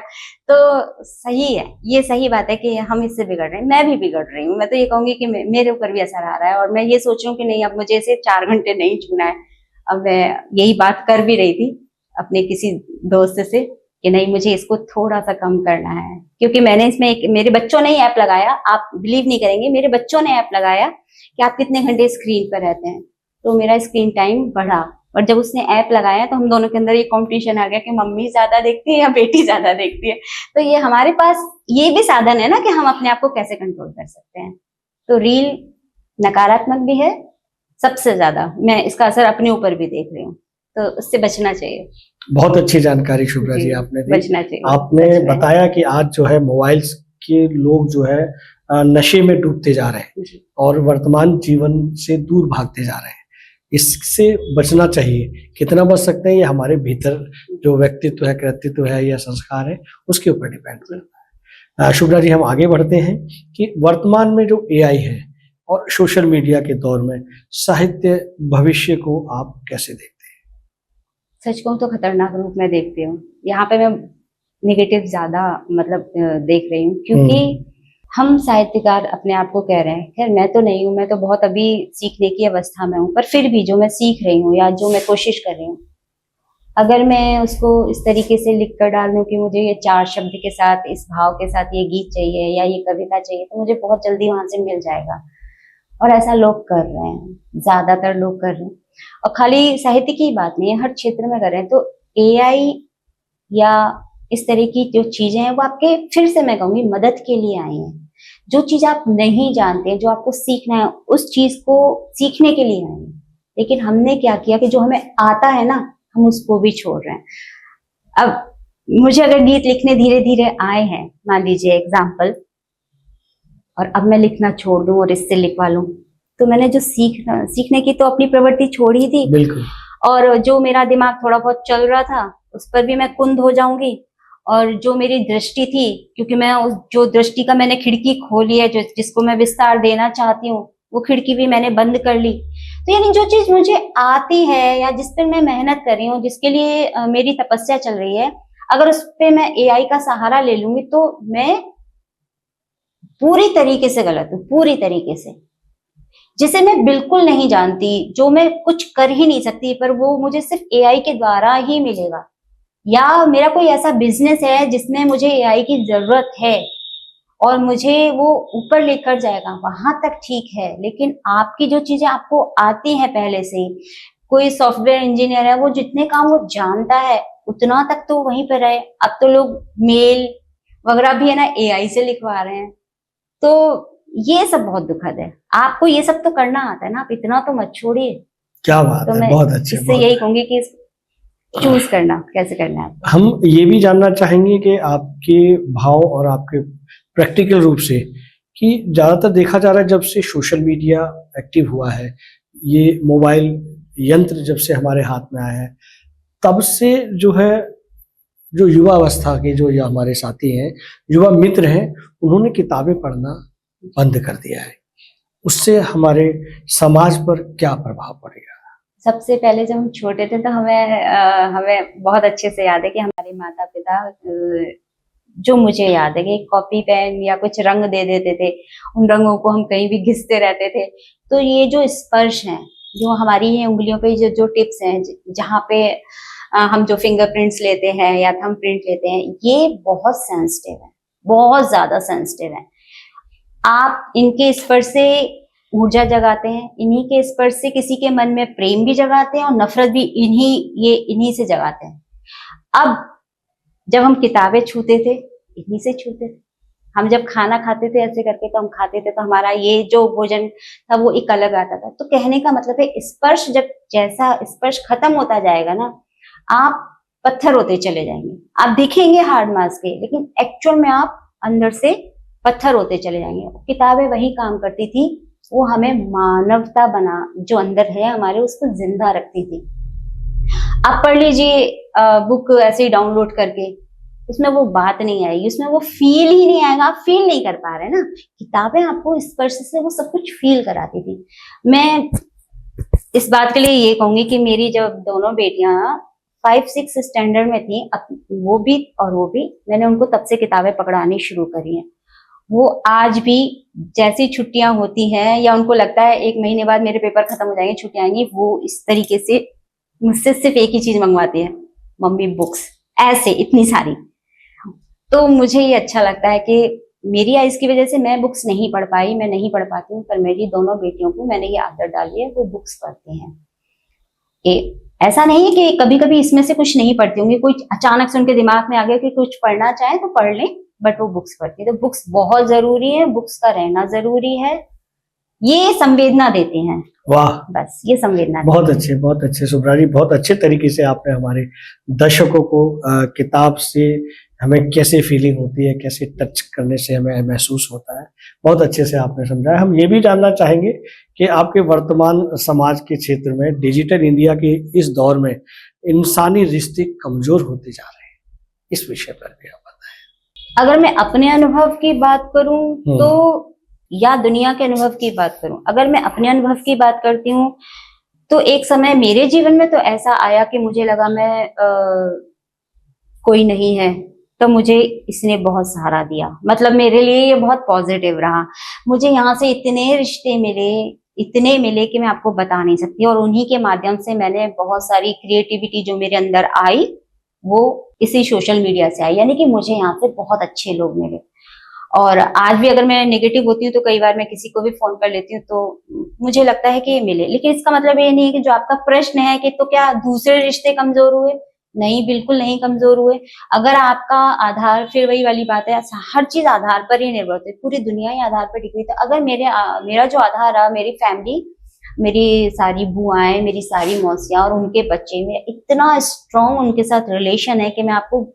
तो सही है, ये सही बात है कि हम इससे बिगड़ रहे हैं, मैं भी बिगड़ रही हूँ। मैं तो ये कहूंगी कि मेरे ऊपर भी असर आ रहा है, और मैं ये सोच रही हूँ कि नहीं, अब मुझे इसे 4 घंटे नहीं छूना है। अब मैं यही बात कर भी रही थी अपने किसी दोस्त से कि नहीं, मुझे इसको थोड़ा सा कम करना है, क्योंकि मैंने इसमें मेरे बच्चों ने ही ऐप लगाया, आप बिलीव नहीं करेंगे, मेरे बच्चों ने ऐप लगाया कि आप कितने घंटे स्क्रीन पर रहते हैं, तो मेरा स्क्रीन टाइम बढ़ा। और जब उसने ऐप लगाया तो हम दोनों के अंदर ये कंपटीशन आ गया कि मम्मी ज्यादा देखती है या बेटी ज्यादा देखती है। तो ये हमारे पास ये भी साधन है ना कि हम अपने आप को कैसे कंट्रोल कर सकते हैं। तो रील नकारात्मक भी है, सबसे ज्यादा मैं इसका असर अपने ऊपर भी देख रही हूँ, तो उससे बचना चाहिए। बहुत अच्छी जानकारी शुभ्रा जी आपने दी। बचना चाहिए। आपने बताया कि आज जो है मोबाइल्स के लोग जो है नशे में डूबते जा रहे हैं और वर्तमान जीवन से दूर भागते जा रहे हैं। इससे बचना चाहिए। कितना बच सकते हैं ये हमारे भीतर जो व्यक्तित्व है, कृतित्व है या संस्कार है, उसके ऊपर डिपेंड करता है। शुभ्रा जी, हम आगे बढ़ते हैं कि वर्तमान में जो एआई है और सोशल मीडिया के दौर में साहित्य भविष्य को आप कैसे देखते हैं? सच कहूं तो खतरनाक रूप में देखती हूँ। यहाँ पे मैं नेगेटिव ज्यादा मतलब देख रही हूँ, क्योंकि हम साहित्यकार अपने आप को कह रहे हैं, खैर मैं तो नहीं हूँ, मैं तो बहुत अभी सीखने की अवस्था में हूँ, पर फिर भी जो मैं सीख रही हूँ या जो मैं कोशिश कर रही हूँ, अगर मैं उसको इस तरीके से लिख कर डाल दूं कि मुझे ये 4 शब्द के साथ, इस भाव के साथ ये गीत चाहिए या ये कविता चाहिए, तो मुझे बहुत जल्दी वहां से मिल जाएगा। और ऐसा लोग कर रहे हैं, ज्यादातर लोग कर रहे हैं। और खाली साहित्य की बात नहीं है, हर क्षेत्र में कर रहे हैं। तो एआई या इस तरह की जो चीजें हैं वो आपके, फिर से मैं कहूंगी, मदद के लिए आई हैं। जो चीज आप नहीं जानते, जो आपको सीखना है, उस चीज को सीखने के लिए आई है। लेकिन हमने क्या किया कि जो हमें आता है ना, हम उसको भी छोड़ रहे हैं। अब मुझे अगर गीत लिखने धीरे धीरे आए हैं, मान लीजिए एग्जाम्पल, और अब मैं लिखना छोड़ दूं और इससे लिखवा लूं, तो मैंने जो सीखने की तो अपनी प्रवृत्ति छोड़ ही दी। बिल्कुल। और जो मेरा दिमाग थोड़ा बहुत चल रहा था, उस पर भी मैं कुंद हो जाऊंगी। और जो मेरी दृष्टि थी, क्योंकि मैं उस जो दृष्टि का मैंने खिड़की खोली है, जिसको मैं विस्तार देना चाहती हूँ, वो खिड़की भी मैंने बंद कर ली। तो यानी जो चीज मुझे आती है या जिस पर मैं मेहनत कर रही हूँ, जिसके लिए मेरी तपस्या चल रही है, अगर उस पे मैं एआई का सहारा ले लूंगी तो मैं पूरी तरीके से गलत हूँ, पूरी तरीके से। जिसे मैं बिल्कुल नहीं जानती, जो मैं कुछ कर ही नहीं सकती, पर वो मुझे सिर्फ एआई के द्वारा ही मिलेगा। या मेरा कोई ऐसा बिजनेस है जिसमें मुझे एआई की जरूरत है और मुझे वो ऊपर लेकर जाएगा, वहां तक ठीक है। लेकिन आपकी जो चीजें आपको आती हैं पहले से ही, कोई सॉफ्टवेयर इंजीनियर है, वो जितने काम वो जानता है उतना तक तो वहीं पर रहे। अब तो लोग मेल वगैरह भी है ना एआई से लिखवा रहे हैं। तो ये सब बहुत दुखद है। आपको ये सब तो करना आता है ना, आप इतना तो मत छोड़िए। क्या बात तो है, मैं बहुत अच्छे, इससे बहुत यही कहूंगी कि चूज करना कैसे करना है। हम ये भी जानना चाहेंगे कि आपके भाव और आपके प्रैक्टिकल रूप से, कि ज़्यादातर देखा जा रहा है जब से सोशल मीडिया एक्टिव हुआ है, ये मोबाइल यंत्र जब से हमारे हाथ में आया है, तब से जो है, जो युवा अवस्था के जो ये हमारे साथी हैं, युवा मित्र हैं, उन्होंने किताबें पढ़ना बंद कर दिया है। उससे हमारे समाज पर क्या प्रभाव पड़ेगा? सबसे पहले जब हम छोटे थे तो हमें बहुत अच्छे से याद है कि हमारे माता पिता, जो मुझे याद है, कि कॉपी पेन या कुछ रंग दे देते थे, उन रंगों को हम कहीं भी घिसते रहते थे। तो ये जो स्पर्श है, जो हमारी ये उंगलियों पे जो जो टिप्स हैं, जहाँ पे हम जो फिंगरप्रिंट्स लेते हैं या थंब प्रिंट लेते हैं, ये बहुत सेंसिटिव है, बहुत ज्यादा सेंसिटिव है। आप इनके स्पर्श से ऊर्जा जगाते हैं, इन्हीं के स्पर्श से किसी के मन में प्रेम भी जगाते हैं और नफरत भी इन्हीं से जगाते हैं। अब जब हम किताबें छूते थे, इन्हीं से छूते थे। हम जब खाना खाते थे ऐसे करके, तो हम खाते थे, तो हमारा ये जो भोजन था वो एक अलग आता था। तो कहने का मतलब है, स्पर्श जब, जैसा स्पर्श खत्म होता जाएगा ना, आप पत्थर होते चले जाएंगे। आप दिखेंगे हार्ड मास के, लेकिन एक्चुअल में आप अंदर से पत्थर होते चले जाएंगे। किताबें वही काम करती थी, वो हमें मानवता बना, जो अंदर है हमारे, उसको जिंदा रखती थी। आप पढ़ लीजिए बुक ऐसे ही डाउनलोड करके, उसमें वो बात नहीं आएगी, उसमें वो फील ही नहीं आएगा। आप फील नहीं कर पा रहे ना। किताबें आपको स्पर्श से वो सब कुछ फील कराती थी। मैं इस बात के लिए ये कहूंगी कि मेरी जब दोनों बेटियां 5-6 स्टैंडर्ड में थी, वो भी और वो भी, मैंने उनको तब से किताबें पकड़ानी शुरू करी हैं। वो आज भी जैसी छुट्टियां होती हैं, या उनको लगता है 1 महीने बाद मेरे पेपर खत्म हो जाएंगे, छुट्टियां आएंगी, वो इस तरीके से मुझसे सिर्फ एक ही चीज मंगवाती है, मम्मी बुक्स, ऐसे इतनी सारी। तो मुझे ये अच्छा लगता है कि मेरी आइज की वजह से मैं बुक्स नहीं पढ़ पाई, मैं नहीं पढ़ पाती हूँ, पर मेरी दोनों बेटियों को मैंने ये आदत डाली है, वो बुक्स पढ़ती हैं। ऐसा नहीं है कि कभी कभी इसमें से कुछ नहीं पढ़ती होंगी, कोई अचानक से उनके दिमाग में आ गया कि कुछ पढ़ना चाहे तो पढ़ लें, बट वो बुक्स पढ़ती है। तो बुक्स बहुत जरूरी है, बुक्स का रहना जरूरी है। ये संवेदना देते हैं। वाह, बस ये संवेदना। बहुत अच्छे, बहुत अच्छे सुब्रा जी, बहुत अच्छे तरीके से आपने हमारे दर्शकों को किताब से हमें कैसे फीलिंग होती है, कैसे टच करने से हमें महसूस होता है, बहुत अच्छे से आपने समझाया। हम ये भी जानना चाहेंगे कि आपके वर्तमान समाज के क्षेत्र में, डिजिटल इंडिया के इस दौर में, इंसानी रिश्ते कमजोर होते जा रहे हैं, इस विषय पर भी आप बताएं। अगर मैं अपने अनुभव की बात करूं तो, या दुनिया के अनुभव की बात करूं, अगर मैं अपने अनुभव की बात करती हूँ, तो एक समय मेरे जीवन में तो ऐसा आया कि मुझे लगा मैं कोई नहीं है, तो मुझे इसने बहुत सहारा दिया। मतलब मेरे लिए ये बहुत पॉजिटिव रहा। मुझे यहाँ से इतने रिश्ते मिले, इतने मिले कि मैं आपको बता नहीं सकती। और उन्हीं के माध्यम से मैंने बहुत सारी क्रिएटिविटी जो मेरे अंदर आई वो इसी सोशल मीडिया से आई। यानी कि मुझे यहाँ से बहुत अच्छे लोग मिले। और आज भी अगर मैं नेगेटिव होती हूँ तो कई बार मैं किसी को भी फोन कर लेती हूँ तो मुझे लगता है कि ये मिले। लेकिन इसका मतलब ये नहीं है कि जो आपका प्रश्न है कि तो क्या दूसरे रिश्ते कमजोर हुए, नहीं, बिल्कुल नहीं कमजोर हुए। अगर आपका आधार, फिर वही वाली बात है, हर चीज आधार पर ही निर्भर होती है, पूरी दुनिया ही आधार पर टिकी हुई। तो अगर मेरा जो आधार रहा, मेरी फैमिली, मेरी सारी बुआएं, मेरी सारी मौसियां और उनके बच्चे, में इतना स्ट्रॉन्ग उनके साथ रिलेशन है कि मैं आपको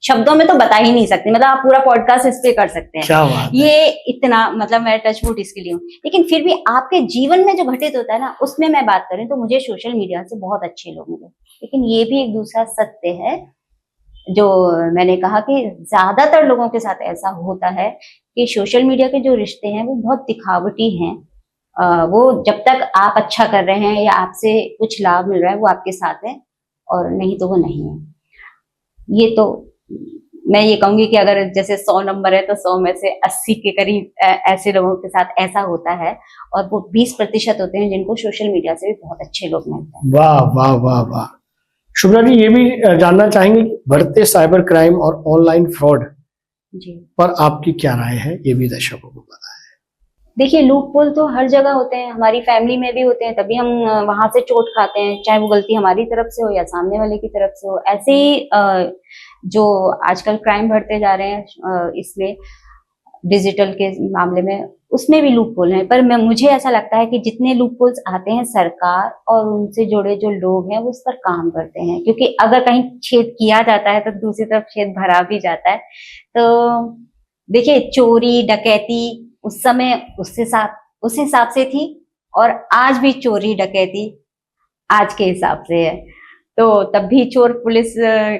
शब्दों में तो बता ही नहीं सकती। मतलब आप पूरा पॉडकास्ट इस पे कर सकते हैं। क्या बात है। ये इतना, मतलब मैं टच वुड इसके लिए हूँ। लेकिन फिर भी आपके जीवन में जो घटित होता है ना, उसमें मैं बात करें तो मुझे सोशल मीडिया से बहुत अच्छे लोग मिले। लेकिन ये भी एक दूसरा सत्य है जो मैंने कहा कि ज्यादातर लोगों के साथ ऐसा होता है कि सोशल मीडिया के जो रिश्ते हैं वो बहुत दिखावटी हैं। वो जब तक आप अच्छा कर रहे हैं या आपसे कुछ लाभ मिल रहा है वो आपके साथ है, और नहीं तो वो नहीं है। ये तो मैं ये कहूंगी कि अगर जैसे 100 नंबर है तो 100 में से 80 के करीब ऐसे लोगों के साथ ऐसा होता है, और वो 20% होते हैं जिनको सोशल मीडिया से भी बहुत अच्छे लोग मिलते हैं। वाह वाह वाह वाह। शुभ्रा जी, ये भी जानना चाहेंगे कि बढ़ते साइबर क्राइम और ऑनलाइन फ्रॉड जी, पर आपकी क्या राय है, ये भी दर्शकों को बताएं। देखिए, लूप पोल तो हर जगह होते हैं, हमारी फैमिली में भी होते हैं, तभी हम वहां से चोट खाते हैं, चाहे वो गलती हमारी तरफ से हो या सामने वाले की तरफ से हो। ऐसे ही जो आजकल क्राइम बढ़ते जा रहे हैं इसमें डिजिटल के मामले में, उसमें भी लूप पोल हैं। पर मुझे ऐसा लगता है कि जितने लूप पोल्स आते हैं, सरकार और उनसे जुड़े जो लोग हैं वो उस पर काम करते हैं। क्योंकि अगर कहीं छेद किया जाता है तो दूसरी तरफ छेद भरा भी जाता है। तो देखिए, चोरी डकैती उस समय उस हिसाब से थी, और आज भी चोरी डकैती आज के हिसाब से है। तो तब भी चोर पुलिस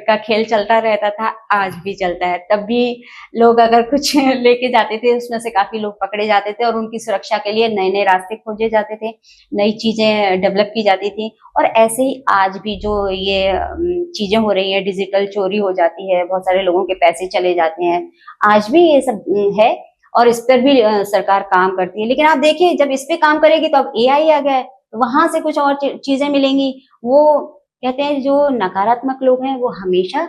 का खेल चलता रहता था, आज भी चलता है। तब भी लोग अगर कुछ लेके जाते थे, उसमें से काफी लोग पकड़े जाते थे, और उनकी सुरक्षा के लिए नए नए रास्ते खोजे जाते थे, नई चीजें डेवलप की जाती थी। और ऐसे ही आज भी जो ये चीजें हो रही है, डिजिटल चोरी हो जाती है, बहुत सारे लोगों के पैसे चले जाते हैं, आज भी ये सब है। और इस पर भी सरकार काम करती है। लेकिन आप देखिए, जब इस पे काम करेगी तो अब AI आ गया है, तो वहां से कुछ और चीजें मिलेंगी। वो कहते हैं जो नकारात्मक लोग हैं वो हमेशा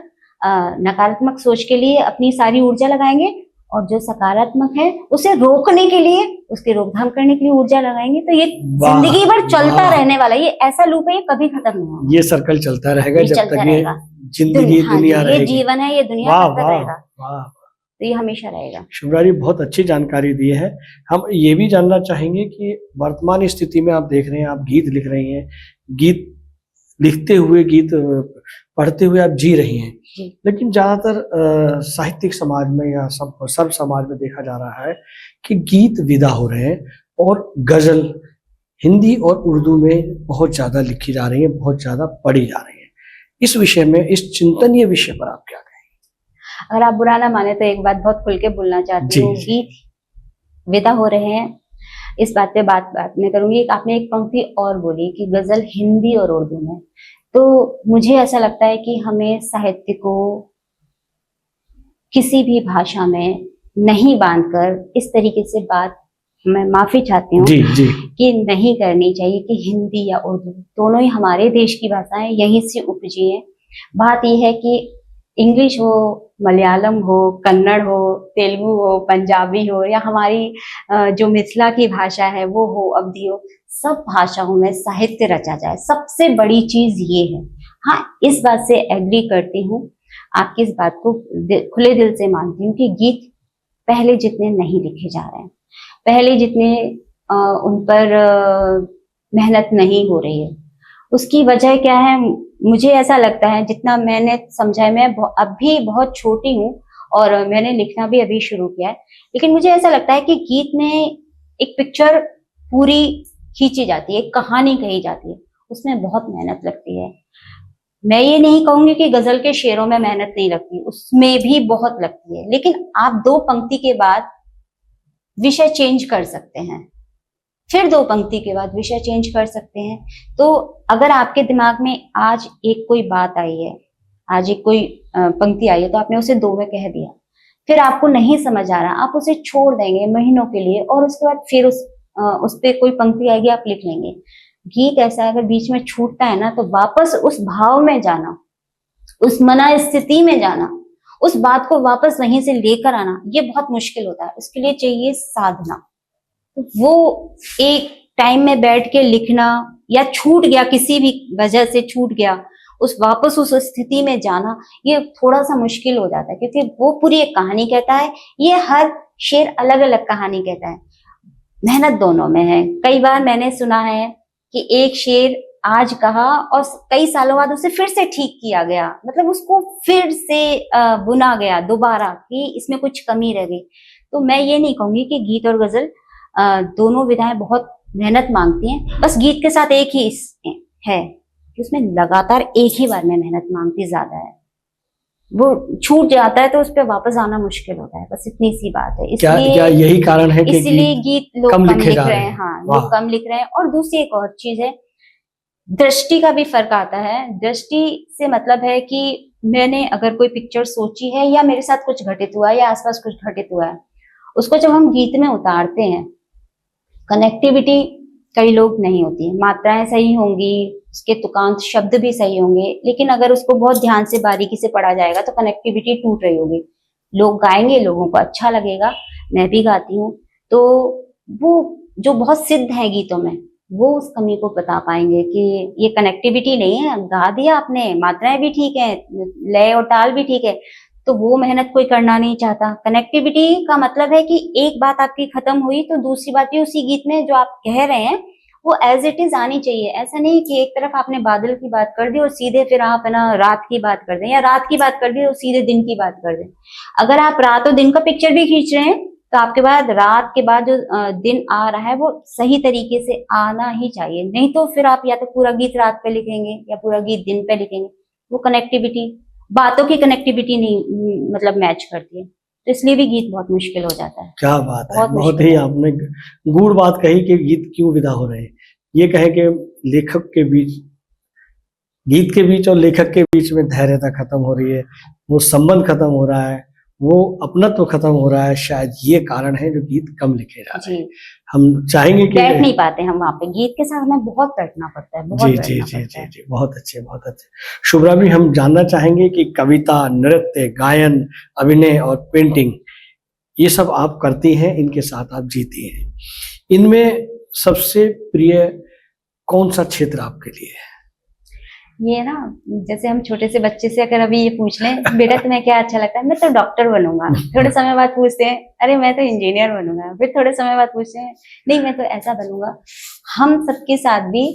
नकारात्मक सोच के लिए अपनी सारी ऊर्जा लगाएंगे, और जो सकारात्मक है उसे रोकने के लिए, उसकी रोकथाम करने के लिए ऊर्जा लगाएंगे। तो ये जिंदगी भर चलता रहने वाला, ये ऐसा लूप है, ये कभी खत्म नहीं होगा। ये सर्कल चलता रहेगा जब चलता तक ये रहेगा। जिंदगी हाँ दुनिया जी, ये रहेगी। जीवन है, ये दुनिया वाह तब तक वाह रहेगा, वाह। तो ये हमेशा रहेगा। शुभ्रा जी, बहुत अच्छी जानकारी दी है। हम ये भी जानना चाहेंगे कि वर्तमान स्थिति में आप देख रहे हैं, आप गीत लिख रही हैं, गीत लिखते हुए, गीत पढ़ते हुए आप जी रही हैं, लेकिन ज्यादातर साहित्यिक समाज में या सब समाज में देखा जा रहा है कि गीत विदा हो रहे हैं, और गजल हिंदी और उर्दू में बहुत ज्यादा लिखी जा रही है, बहुत ज्यादा पढ़ी जा रही है। इस विषय में, इस चिंतनीय विषय पर आप क्या कहेंगे? अगर आप बुरा ना माने तो एक बात बहुत खुल के बोलना चाहती हूँ। गीत विदा हो रहे हैं, इस बात पे बात मैं करूंगी। आपने एक पंक्ति और बोली कि गजल हिंदी और उर्दू में, तो मुझे ऐसा लगता है कि हमें साहित्य को किसी भी भाषा में नहीं बांधकर इस तरीके से बात, मैं माफी चाहती हूँ कि नहीं करनी चाहिए कि हिंदी या उर्दू, दोनों ही हमारे देश की भाषाएं, यहीं से उपजी है। बात यह है कि इंग्लिश हो, मलयालम हो, कन्नड़ हो, तेलुगु हो, पंजाबी हो, या हमारी जो मिथिला की भाषा है वो हो, अवधी हो, सब भाषाओं में साहित्य रचा जाए, सबसे बड़ी चीज ये है। हाँ, इस बात से एग्री करती हूँ, आपकी इस बात को खुले दिल से मानती हूँ कि गीत पहले जितने नहीं लिखे जा रहे हैं, पहले जितने उन पर मेहनत नहीं हो रही है। उसकी वजह क्या है? मुझे ऐसा लगता है, जितना मैंने समझा है, मैं अब भी बहुत छोटी हूँ और मैंने लिखना भी अभी शुरू किया है, लेकिन मुझे ऐसा लगता है कि गीत में एक पिक्चर पूरी खींची जाती है, एक कहानी कही जाती है, उसमें बहुत मेहनत लगती है। मैं ये नहीं कहूंगी कि गजल के शेरों में मेहनत नहीं लगती, उसमें भी बहुत लगती है, लेकिन आप 2 पंक्ति के बाद विषय चेंज कर सकते हैं, फिर 2 पंक्ति के बाद विषय चेंज कर सकते हैं। तो अगर आपके दिमाग में आज एक कोई बात आई है, आज एक कोई पंक्ति आई है तो आपने उसे 2 में कह दिया, फिर आपको नहीं समझ आ रहा, आप उसे छोड़ देंगे महीनों के लिए और उसके बाद फिर उस पे कोई पंक्ति आएगी, आप लिख लेंगे। गीत ऐसा है, अगर बीच में छूटता है ना तो वापस उस भाव में जाना, उस मना स्थिति में जाना, उस बात को वापस वहीं से लेकर आना, ये बहुत मुश्किल होता है। उसके लिए चाहिए साधना। वो एक टाइम में बैठ के लिखना, या छूट गया किसी भी वजह से छूट गया, वापस उस स्थिति में जाना, ये थोड़ा सा मुश्किल हो जाता है, क्योंकि वो पूरी एक कहानी कहता है, ये हर शेर अलग अलग कहानी कहता है। मेहनत दोनों में है। कई बार मैंने सुना है कि एक शेर आज कहा और कई सालों बाद उसे फिर से ठीक किया गया, मतलब उसको फिर से बुना गया दोबारा कि इसमें कुछ कमी रह गई। तो मैं ये नहीं कहूंगी कि गीत और गजल दोनों विधाएं बहुत मेहनत मांगती हैं, बस गीत के साथ एक ही है कि उसमें लगातार एक ही बार में मेहनत मांगती ज्यादा है। वो छूट जाता है तो उस पर वापस आना मुश्किल होता है, बस इतनी सी बात है। इसलिए क्या यही कारण है कि इसलिए गीत लोग कम लिख रहे हैं। हाँ, वाह। लोग कम लिख रहे हैं। और दूसरी एक और चीज है, दृष्टि का भी फर्क आता है। दृष्टि से मतलब है कि मैंने अगर कोई पिक्चर सोची है या मेरे साथ कुछ घटित हुआ है या आसपास कुछ घटित हुआ है, उसको जब हम गीत में उतारते हैं, कनेक्टिविटी कई लोग नहीं होती, मात्राएं सही होंगी, उसके तुकांत शब्द भी सही होंगे, लेकिन अगर उसको बहुत ध्यान से बारीकी से पढ़ा जाएगा तो कनेक्टिविटी टूट रही होगी। लोग गाएंगे, लोगों को अच्छा लगेगा, मैं भी गाती हूँ, तो वो जो बहुत सिद्ध है गीतों में, वो उस कमी को बता पाएंगे कि ये कनेक्टिविटी नहीं है। गा दिया आपने, मात्राएं भी ठीक है, लय और ताल भी ठीक है, तो वो मेहनत कोई करना नहीं चाहता। कनेक्टिविटी का मतलब है कि एक बात आपकी खत्म हुई तो दूसरी बात भी उसी गीत में जो आप कह रहे हैं वो एज इट इज आनी चाहिए। ऐसा नहीं कि एक तरफ आपने बादल की बात कर दी और सीधे फिर आप है ना रात की बात कर दें, या रात की बात कर दी और सीधे दिन की बात कर दें। अगर आप रात और दिन का पिक्चर भी खींच रहे हैं तो आपके बाद रात के बाद जो दिन आ रहा है वो सही तरीके से आना ही चाहिए, नहीं तो फिर आप या तो पूरा गीत रात पे लिखेंगे या पूरा गीत दिन पे लिखेंगे, वो कनेक्टिविटी, बातों की कनेक्टिविटी नहीं मतलब मैच करती है, तो इसलिए भी गीत बहुत मुश्किल हो जाता है। क्या बात है, बहुत ही आपने गूढ़ बात कही कि गीत क्यों विदा हो रहे हैं। ये कहे कि लेखक के बीच, गीत के बीच और लेखक के बीच में धैर्यता खत्म हो रही है, वो संबंध खत्म हो रहा है, वो अपनत्व खत्म हो रहा है। शायद ये कारण है जो गीत कम लिखे जा रहे हैं। हम चाहेंगे कि बैठ नहीं पाते हम वहाँ पे, गीत के साथ हमें बहुत बैठना पड़ता है, बहुत जी जी जी जी जी, बहुत अच्छे बहुत अच्छे। शुभ्रा भी, हम जानना चाहेंगे कि कविता, नृत्य, गायन, अभिनय और पेंटिंग, ये सब आप करती हैं, इनके साथ आप जीती हैं, इनमें सबसे प्रिय कौन सा क्षेत्र आपके लिए है? ये ना, जैसे हम छोटे से बच्चे से अगर अभी ये पूछ लें, बेटा तुम्हें क्या अच्छा लगता है, मैं तो डॉक्टर बनूंगा, थोड़े समय बाद पूछते हैं अरे मैं तो इंजीनियर बनूंगा, फिर थोड़े समय बाद पूछते हैं नहीं मैं तो ऐसा बनूंगा। हम सबके साथ भी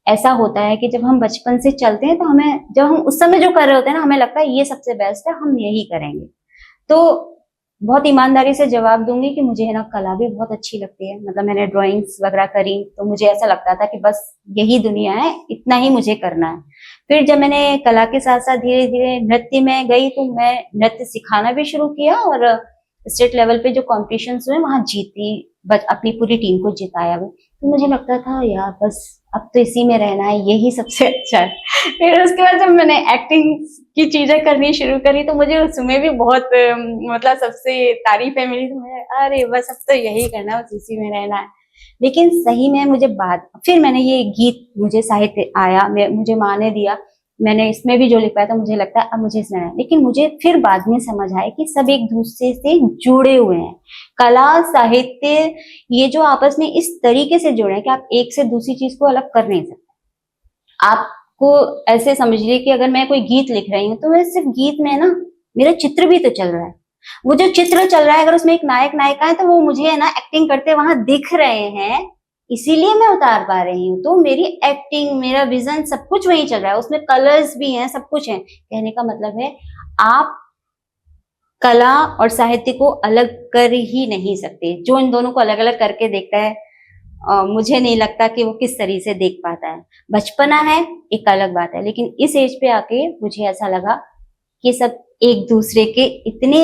ऐसा होता है कि जब हम बचपन से चलते हैं तो हमें, जब हम उस समय जो कर रहे होते हैं ना, हमें लगता है ये सबसे बेस्ट है, हम यही करेंगे। तो बहुत ईमानदारी से जवाब दूंगी कि मुझे है ना कला भी बहुत अच्छी लगती है, मतलब मैंने ड्राइंग्स वगैरह करी तो मुझे ऐसा लगता था कि बस यही दुनिया है, इतना ही मुझे करना है। फिर जब मैंने कला के साथ साथ धीरे धीरे नृत्य में गई तो मैं नृत्य सिखाना भी शुरू किया और स्टेट लेवल पे जो कॉम्पिटिशन्स हुए वहां जीती, अपनी पूरी टीम को जिताया भी। तो मुझे लगता था यार बस अब तो इसी में रहना है, यही सबसे अच्छा है। फिर उसके बाद जब मैंने एक्टिंग की चीजें करनी शुरू करी तो मुझे उसमें भी बहुत मतलब सबसे तारीफें मिली, तो मुझे अरे बस अब तो यही करना है, बस इसी में रहना है। लेकिन सही में मुझे फिर मैंने ये गीत, मुझे साहित्य आया, मुझे माँ ने दिया, मैंने इसमें भी जो लिख पाया तो मुझे लगता है अब मुझे इसमें है। लेकिन मुझे फिर बाद में समझ आया कि सब एक दूसरे से जुड़े हुए हैं, कला साहित्य ये जो आपस में इस तरीके से जुड़े हैं कि आप एक से दूसरी चीज को अलग कर नहीं सकते। आपको ऐसे समझिए कि अगर मैं कोई गीत लिख रही हूँ तो मैं सिर्फ गीत में ना मेरा चित्र भी तो चल रहा है, वो जो चित्र चल रहा है अगर उसमें एक नायक नायिका है तो वो मुझे है ना एक्टिंग करते वहां दिख रहे हैं, इसीलिए मैं उतार पा रही हूँ। तो मेरी एक्टिंग, मेरा विजन, सब कुछ वही चल रहा है, उसमें कलर्स भी हैं, सब कुछ है। कहने का मतलब है आप कला और साहित्य को अलग कर ही नहीं सकते। जो इन दोनों को अलग अलग करके देखता है मुझे नहीं लगता कि वो किस तरीके से देख पाता है। बचपना है एक अलग बात है, लेकिन इस एज पे आके मुझे ऐसा लगा कि सब एक दूसरे के इतने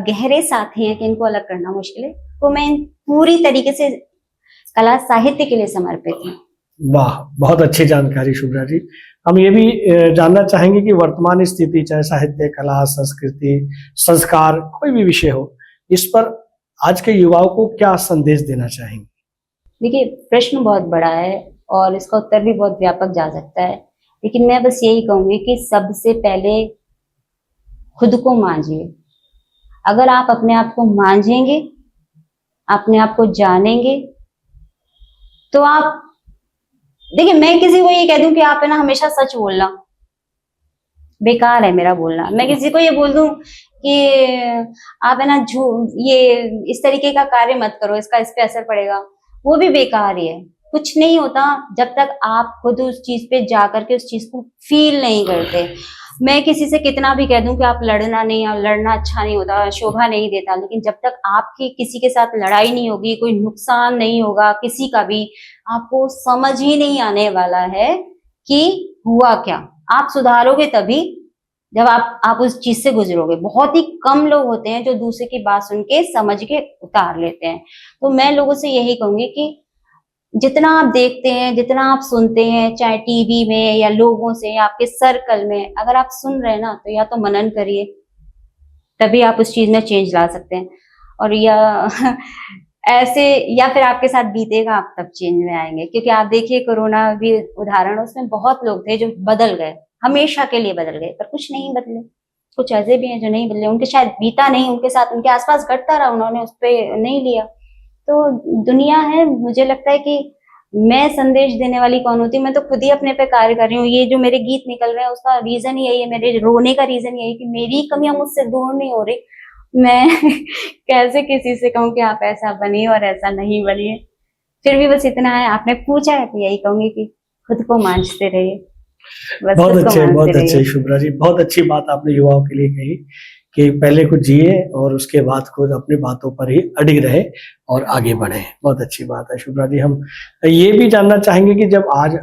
गहरे साथी हैं कि इनको अलग करना मुश्किल है। तो मैं पूरी तरीके से कला साहित्य के लिए समर्पित हूँ। वाह! बहुत अच्छी जानकारी शुभ्रा जी। हम ये भी जानना चाहेंगे कि वर्तमान स्थिति चाहे साहित्य, कला, संस्कृति, संस्कार कोई भी विषय हो, इस पर आज के युवाओं को क्या संदेश देना चाहेंगे? देखिए, प्रश्न बहुत बड़ा है और इसका उत्तर भी बहुत व्यापक जा सकता है। लेकिन मैं बस यही कहूँगी कि सबसे पहले खुद को मांझिए। अगर आप अपने आप को मांझेंगे, अपने आप को जानेंगे, तो आप देखिए, मैं किसी को ये कह दूं कि आप है ना हमेशा सच बोलना, बेकार है मेरा बोलना। मैं किसी को ये बोल दूं कि आप है ना ये इस तरीके का कार्य मत करो, इसका इस पे असर पड़ेगा, वो भी बेकार ही है। कुछ नहीं होता जब तक आप खुद उस चीज पे जा करके उस चीज को फील नहीं करते। मैं किसी से कितना भी कह दूं कि आप लड़ना नहीं, लड़ना अच्छा नहीं होता, शोभा नहीं देता, लेकिन जब तक आपकी किसी के साथ लड़ाई नहीं होगी, कोई नुकसान नहीं होगा किसी का भी, आपको समझ ही नहीं आने वाला है कि हुआ क्या। आप सुधारोगे तभी जब आप उस चीज से गुजरोगे। बहुत ही कम लोग होते हैं जो दूसरे की बात सुन के समझ के उतार लेते हैं। तो मैं लोगों से यही कहूंगी कि जितना आप देखते हैं, जितना आप सुनते हैं, चाहे टीवी में या लोगों से या आपके सर्कल में, अगर आप सुन रहे हैं ना, तो या तो मनन करिए, तभी आप उस चीज में चेंज ला सकते हैं। और या ऐसे, या फिर आपके साथ बीतेगा, आप तब चेंज में आएंगे। क्योंकि आप देखिए, कोरोना भी उदाहरण, उसमें बहुत लोग थे जो बदल गए, हमेशा के लिए बदल गए, पर कुछ नहीं बदले। कुछ ऐसे भी हैं जो नहीं बदले, उनके शायद बीता नहीं, उनके साथ उनके आसपास घटता रहा, उन्होंने उस पर नहीं लिया। तो दुनिया है, मुझे लगता है कि मैं संदेश देने वाली कौन होती हूँ? मैं तो खुद ही अपने पे कार्य कर रही हूँ। ये जो मेरे गीत निकल रहे हैं उसका रीजन यही है, मेरे रोने का रीजन यही कि मेरी कमियां मुझसे दूर नहीं हो रही। मैं कैसे किसी से कहूँ कि आप ऐसा बनिए और ऐसा नहीं बनिए। फिर भी बस इतना है, आपने पूछा है तो यही कहूंगी कि खुद को मांझते रहिए, बस खुद को मांझते बहुत रहिए। अच्छे शुभ्रा जी, बहुत अच्छी बात आपने युवाओं के लिए कही कि पहले कुछ जिए और उसके बाद खुद अपनी बातों पर ही अडिग रहे और आगे बढ़े। बहुत अच्छी बात है शुभ्रा जी। हम ये भी जानना चाहेंगे कि जब आज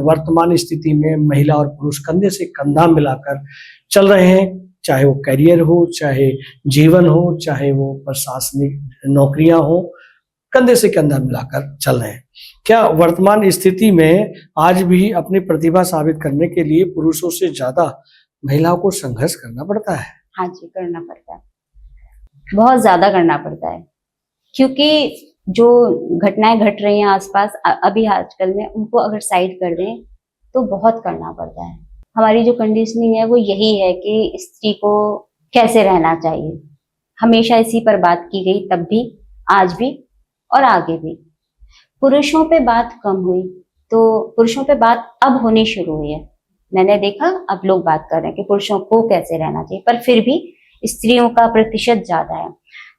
वर्तमान स्थिति में महिला और पुरुष कंधे से कंधा मिलाकर चल रहे हैं, चाहे वो करियर हो, चाहे जीवन हो, चाहे वो प्रशासनिक नौकरियां हो, कंधे से कंधा मिलाकर चल रहे हैं। क्या वर्तमान स्थिति में आज भी अपनी प्रतिभा साबित करने के लिए पुरुषों से ज्यादा महिलाओं को संघर्ष करना पड़ता है? हाँ जी, करना पड़ता है, बहुत ज्यादा करना पड़ता है। क्योंकि जो घटनाएं घट रही हैं आसपास अभी आजकल में, उनको अगर साइड कर दें तो बहुत करना पड़ता है। हमारी जो कंडीशनिंग है वो यही है कि स्त्री को कैसे रहना चाहिए, हमेशा इसी पर बात की गई, तब भी, आज भी और आगे भी। पुरुषों पे बात कम हुई, तो पुरुषों पे बात अब होनी शुरू हुई है। मैंने देखा अब लोग बात कर रहे हैं कि पुरुषों को कैसे रहना चाहिए, पर फिर भी स्त्रियों का प्रतिशत ज्यादा है।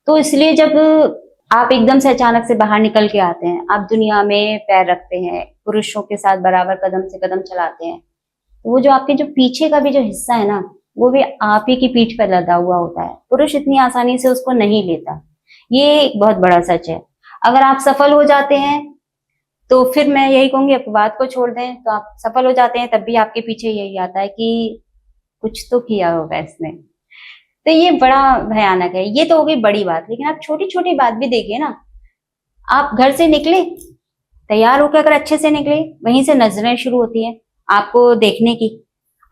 तो इसलिए जब आप एकदम से अचानक से बाहर निकल के आते हैं, आप दुनिया में पैर रखते हैं, पुरुषों के साथ बराबर कदम से कदम चलाते हैं, तो वो जो आपके जो पीछे का भी जो हिस्सा है ना, वो भी आप ही की पीठ पर लदा हुआ होता है। पुरुष इतनी आसानी से उसको नहीं लेता, ये एक बहुत बड़ा सच है। अगर आप सफल हो जाते हैं तो फिर मैं यही कहूंगी, अपवाद को छोड़ दें, तो आप सफल हो जाते हैं तब भी आपके पीछे यही आता है कि कुछ तो किया होगा इसने। तो ये बड़ा भयानक है। ये तो हो गई बड़ी बात, लेकिन आप छोटी छोटी बात भी देखिए ना। आप घर से निकले, तैयार होकर अगर अच्छे से निकले, वहीं से नजरें शुरू होती हैं आपको देखने की।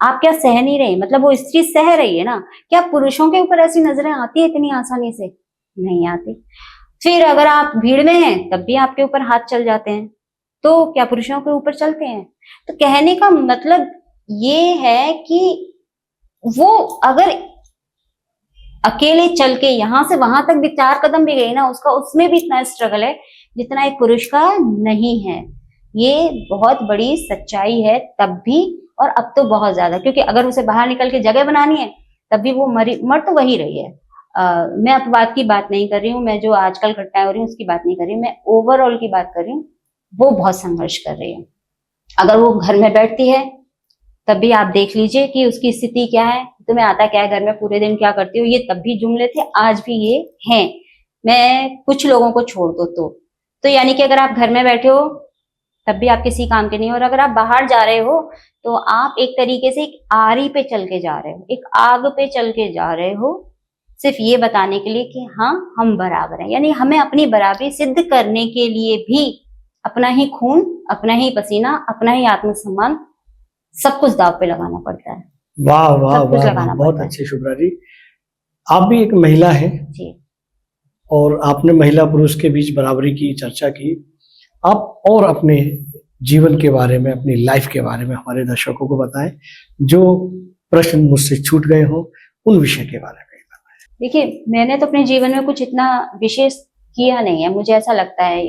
आप क्या सह नहीं रहे? मतलब वो स्त्री सह रही है ना। क्या पुरुषों के ऊपर ऐसी नजरें आती है इतनी आसानी से? नहीं आती। फिर अगर आप भीड़ में हैं तब भी आपके ऊपर हाथ चल जाते हैं, तो क्या पुरुषों के ऊपर चलते हैं? तो कहने का मतलब ये है कि वो अगर अकेले चल के यहां से वहां तक भी 4 कदम भी गए ना, उसका उसमें भी इतना स्ट्रगल है जितना एक पुरुष का नहीं है। ये बहुत बड़ी सच्चाई है तब भी, और अब तो बहुत ज्यादा, क्योंकि अगर उसे बाहर निकल के जगह बनानी है तब भी वो मर तो वही रही है। मैं अपवाद की बात नहीं कर रही हूँ, मैं जो आजकल घटनाएं हो रही हूँ उसकी बात नहीं कर रही हूँ, मैं ओवरऑल की बात कर रही हूँ। वो बहुत संघर्ष कर रही है। अगर वो घर में बैठती है तब भी आप देख लीजिए कि उसकी स्थिति क्या है, तुम्हें आता क्या है घर में, पूरे दिन क्या करती हो, ये तब भी जुमले थे, आज भी ये हैं। मैं कुछ लोगों को छोड़ दो तो यानी कि अगर आप घर में बैठे हो तब भी आप किसी काम के नहीं हो, और अगर आप बाहर जा रहे हो तो आप एक तरीके से एक आरी पे चल के जा रहे हो, एक आग पे चल के जा रहे हो, सिर्फ ये बताने के लिए कि हाँ हम बराबर हैं। यानी हमें अपनी बराबरी सिद्ध करने के लिए भी अपना ही खून, अपना ही पसीना, अपना ही आत्मसम्मान, सब कुछ दाव पे लगाना पड़ता है। वाह वाह सब कुछ वाह, लगाना बहुत पड़ता है अच्छे शुभ्रा जी। आप भी एक महिला हैं जी। और आपने महिला पुरुष के बीच बराबरी की चर्चा की। आप और अपने जीवन के बारे में, अपनी लाइफ के बारे में हमारे दर्शकों को बताएं, जो प्रश्न मुझसे छूट गए हों उन विषय के बारे में। देखिए, मैंने तो अपने जीवन में कुछ इतना विशेष किया नहीं है, मुझे ऐसा लगता है।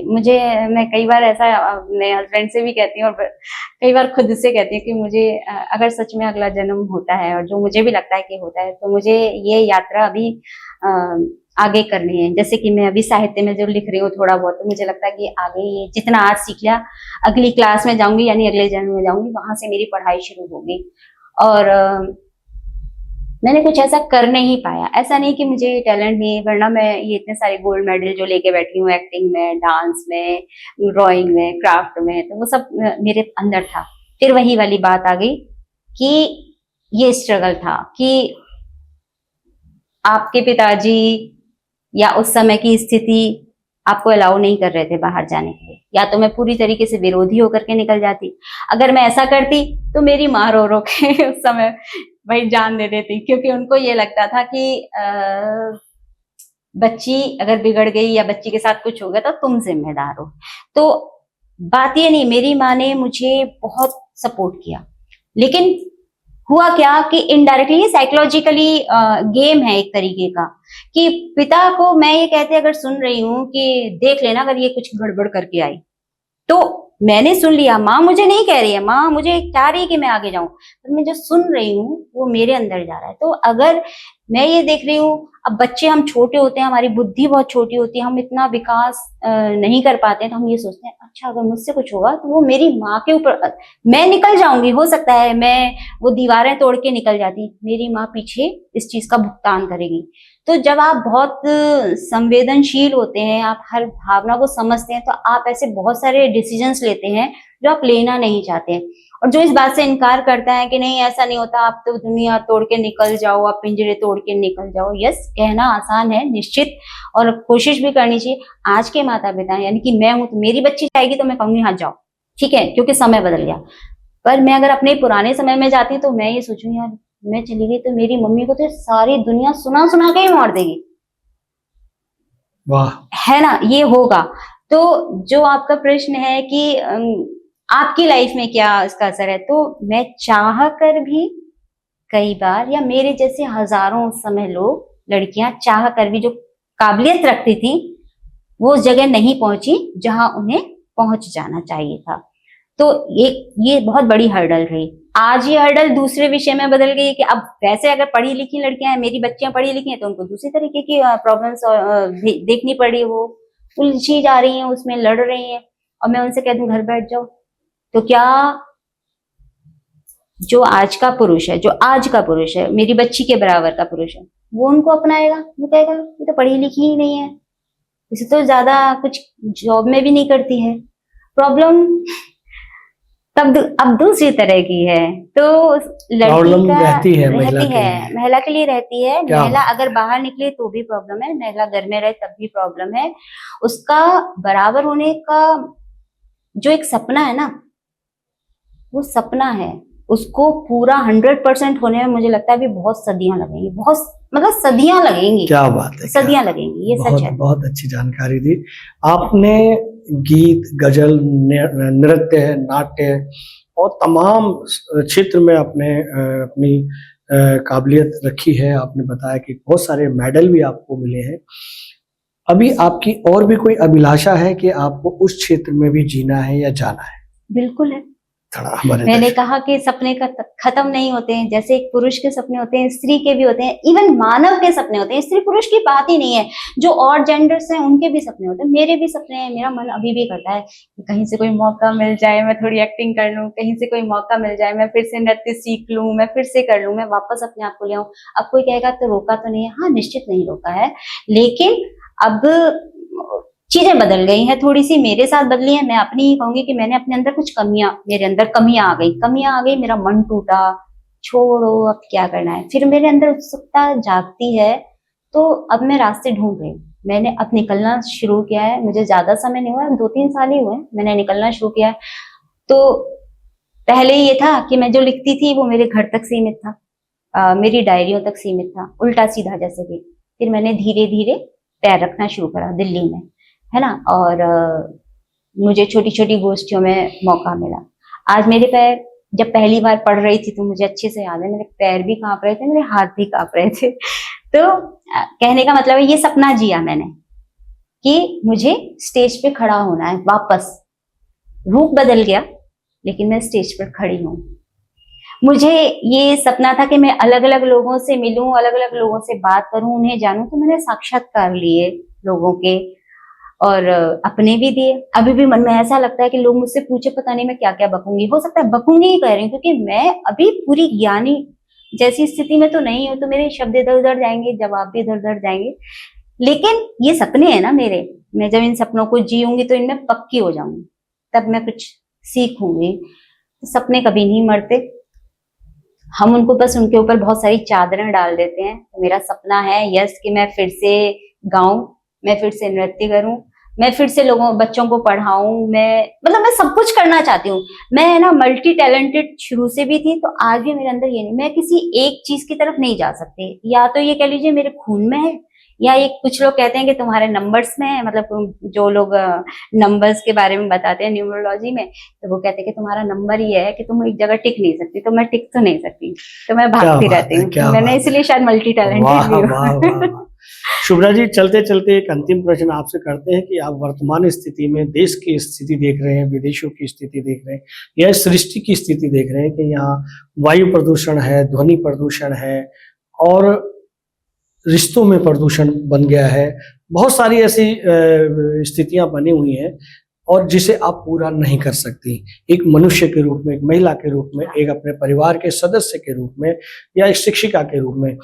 मैं कई बार ऐसा अपने हस्बैंड से भी कहती हूँ और कई बार खुद से कहती हूँ कि मुझे अगर सच में अगला जन्म होता है, और जो मुझे भी लगता है कि होता है, तो मुझे ये यात्रा अभी आगे करनी है। जैसे कि मैं अभी साहित्य में जो लिख रही हूँ थोड़ा बहुत, तो मुझे लगता है कि आगे ये जितना आज सीख लिया, अगली क्लास में जाऊंगी यानी अगले जन्म में जाऊंगी, वहां से मेरी पढ़ाई शुरू होगी। और मैंने कुछ ऐसा कर नहीं पाया। ऐसा नहीं कि मुझे टैलेंट नहीं है, वरना मैं ये इतने सारे गोल्ड मेडल जो लेके बैठी हूँ, एक्टिंग में, डांस में, ड्राइंग में, क्राफ्ट में, तो वो सब मेरे अंदर था। फिर वही वाली बात आ गई कि ये स्ट्रगल था कि आपके पिताजी या उस समय की स्थिति आपको अलाउ नहीं कर रहे थे बाहर जाने के लिए, या तो मैं पूरी तरीके से विरोधी होकर के निकल जाती। अगर मैं ऐसा करती तो मेरी माँ रो रो के उस समय भाई जान दे देती, क्योंकि उनको ये लगता था कि बच्ची अगर बिगड़ गई या बच्ची के साथ कुछ हो गया तो तुम जिम्मेदार हो। तो बात ये नहीं, मेरी माँ ने मुझे बहुत सपोर्ट किया, लेकिन हुआ क्या कि इनडायरेक्टली ये साइकोलॉजिकली गेम है एक तरीके का, कि पिता को मैं ये कहते अगर सुन रही हूँ कि देख लेना अगर ये कुछ गड़बड़ करके आई, तो मैंने सुन लिया। माँ मुझे नहीं कह रही है, माँ मुझे चाह रही है कि मैं आगे जाऊं, पर मैं जो सुन रही हूँ वो मेरे अंदर जा रहा है। तो अगर मैं ये देख रही हूँ, अब बच्चे हम छोटे होते हैं, हमारी बुद्धि बहुत छोटी होती है, हम इतना विकास नहीं कर पाते हैं, तो हम ये सोचते हैं अच्छा अगर मुझसे कुछ होगा तो वो मेरी माँ के ऊपर, मैं निकल जाऊंगी, हो सकता है मैं वो दीवारें तोड़ के निकल जाती, मेरी माँ पीछे इस चीज का भुगतान करेगी। तो जब आप बहुत संवेदनशील होते हैं, आप हर भावना को समझते हैं, तो आप ऐसे बहुत सारे डिसीजंस लेते हैं जो आप लेना नहीं चाहते हैं। और जो इस बात से इनकार करता है कि नहीं ऐसा नहीं होता, आप तो दुनिया तोड़ के निकल जाओ, आप पिंजरे तोड़ के निकल जाओ, यस कहना आसान है निश्चित, और कोशिश भी करनी चाहिए। आज के माता पिता यानी कि मैं हूं, तो मेरी बच्ची जाएगी तो मैं कहूंगी हाँ जाओ, ठीक है, क्योंकि समय बदल गया। पर मैं अगर अपने पुराने समय में जाती तो मैं ये सोचूंगी यार मैं चली गई तो मेरी मम्मी को तो सारी दुनिया सुना सुना के ही मार देगी। वाह, है ना, ये होगा। तो जो आपका प्रश्न है कि आपकी लाइफ में क्या इसका असर है, तो मैं चाह कर भी कई बार, या मेरे जैसे हजारों उस समय लोग, लड़कियां चाह कर भी जो काबिलियत रखती थी वो उस जगह नहीं पहुंची जहां उन्हें पहुंच जाना चाहिए था। तो एक ये बहुत बड़ी हर्डल रही। आज ये हर्डल दूसरे विषय में बदल गई कि अब वैसे अगर पढ़ी लिखी लड़कियां हैं, मेरी बच्चियां पढ़ी लिखी हैं, तो उनको दूसरी तरीके की प्रॉब्लम्स देखनी पड़ी, वो उलझी जा रही हैं, उसमें लड़ रही हैं, और मैं उनसे कह दूं घर बैठ जाओ, तो क्या जो आज का पुरुष है, जो आज का पुरुष है, मेरी बच्ची के बराबर का पुरुष है, वो उनको अपनाएगा? वो कहेगा ये तो पढ़ी लिखी ही नहीं है, इसे तो ज्यादा कुछ जॉब में भी नहीं करती है। प्रॉब्लम तब अब दूसरी तरह की है। तो लड़की का रहती है महिला के लिए रहती है। क्या महिला बात अगर बाहर निकले तो भी प्रॉब्लम है, महिला घर में रहे तब भी प्रॉब्लम है। उसका बराबर होने का जो एक सपना है ना, वो सपना है, उसको पूरा 100% होने में मुझे लगता है अभी बहुत सदियां लगेंगी, बहुत मतलब सदियां लगेंगी। क्या बात है, सदियां लगेंगी, ये सच है। बहुत अच्छी जानकारी दी आपने। गीत, गजल, नृत्य, नाट्य और तमाम क्षेत्र में अपनी काबिलियत रखी है। आपने बताया कि बहुत सारे मेडल भी आपको मिले हैं। अभी आपकी और भी कोई अभिलाषा है कि आपको उस क्षेत्र में भी जीना है या जाना है? बिल्कुल है। मैंने कहा कि सपने खत्म नहीं होते हैं, जैसे एक पुरुष के सपने होते हैं, स्त्री के भी होते हैं, इवन मानव के सपने होते हैं, स्त्री पुरुष की बात ही नहीं है, जो और जेंडर्स हैं उनके भी सपने होते हैं, मेरे भी सपने हैं। मेरा मन अभी भी करता है कि कहीं से कोई मौका मिल जाए, मैं थोड़ी एक्टिंग कर लूं, कहीं से कोई मौका मिल जाए, मैं फिर से नृत्य सीख लूं, मैं फिर से कर लूं, मैं वापस अपने आप को ले आऊं। अब कोई कहेगा तो रोका तो नहीं है, हाँ निश्चित नहीं रोका है, लेकिन अब चीजें बदल गई हैं, थोड़ी सी मेरे साथ बदली है। मैं अपनी ही कहूंगी कि मैंने अपने अंदर कुछ मेरे अंदर कमियां आ गई, मेरा मन टूटा, छोड़ो अब क्या करना है। फिर मेरे अंदर उत्सुकता जागती है, तो अब मैं रास्ते ढूंढ रही हूँ मैंने अब निकलना शुरू किया है, मुझे ज्यादा समय नहीं हुआ, 2-3 साल ही हुए मैंने निकलना शुरू किया है। तो पहले ये था कि मैं जो लिखती थी वो मेरे घर तक सीमित था, मेरी डायरियों तक सीमित था, उल्टा सीधा जैसे भी। फिर मैंने धीरे धीरे पैर रखना शुरू करा दिल्ली में, है ना, और मुझे छोटी छोटी गोष्ठियों में मौका मिला। आज मेरे पैर, जब पहली बार पढ़ रही थी तो मुझे अच्छे से याद है, मेरे पैर भी कांप रहे थे, मेरे हाथ भी कांप रहे थे। तो कहने का मतलब है ये सपना जिया मैंने कि मुझे स्टेज पे खड़ा होना है वापस। रूप बदल गया लेकिन मैं स्टेज पर खड़ी हूँ। मुझे ये सपना था कि मैं अलग अलग लोगों से मिलूं, अलग अलग लोगों से बात करूं, उन्हें जानूं। तो मैंने साक्षात्कार लिए लोगों के और अपने भी दिए। अभी भी मन में ऐसा लगता है कि लोग मुझसे पूछे पता नहीं मैं क्या क्या बकूंगी, हो सकता है बकूंगी ही कह रही हूँ, क्योंकि मैं अभी पूरी ज्ञानी जैसी स्थिति में तो नहीं हूँ। तो मेरे शब्द इधर उधर जाएंगे, जवाब भी इधर उधर जाएंगे, लेकिन ये सपने हैं ना मेरे। मैं जब इन सपनों को जीऊंगी तो इनमें पक्की हो जाऊंगी, तब मैं कुछ सीखूंगी। तो सपने कभी नहीं मरते, हम उनको बस उनके ऊपर बहुत सारी चादरें डाल देते हैं। तो मेरा सपना है यस कि मैं फिर से गाऊं, मैं फिर से नृत्य करूं, मैं फिर से बच्चों को पढ़ाऊं। मैं सब कुछ करना चाहती हूँ। मैं ना मल्टी टैलेंटेड शुरू से भी थी, तो आज भी मेरे अंदर ये नहीं, मैं किसी एक चीज की तरफ नहीं जा सकती। या तो ये कह लीजिए मेरे खून में है, या एक कुछ लोग कहते हैं कि तुम्हारे नंबर्स में है, मतलब जो लोग नंबर्स के बारे में बताते हैं न्यूमरोलॉजी में, तो वो कहते हैं कि तुम्हारा नंबर ये है कि तुम एक जगह टिक नहीं सकती। तो मैं टिक तो नहीं सकती, तो मैं भागती रहती हूँ। मैंने इसलिए शायद मल्टी टैलेंटेड भी हूँ। शुभ्रा जी, चलते चलते एक अंतिम प्रश्न आपसे करते हैं कि आप वर्तमान स्थिति में देश की स्थिति देख रहे हैं, विदेशों की स्थिति देख रहे हैं, या सृष्टि की स्थिति देख रहे हैं कि यहाँ वायु प्रदूषण है, ध्वनि प्रदूषण है और रिश्तों में प्रदूषण बन गया है। बहुत सारी ऐसी स्थितियां बनी हुई हैं और जिसे आप पूरा नहीं कर सकती, एक मनुष्य के रूप में, एक महिला के रूप में, एक अपने परिवार के सदस्य के रूप में, या एक शिक्षिका के रूप में।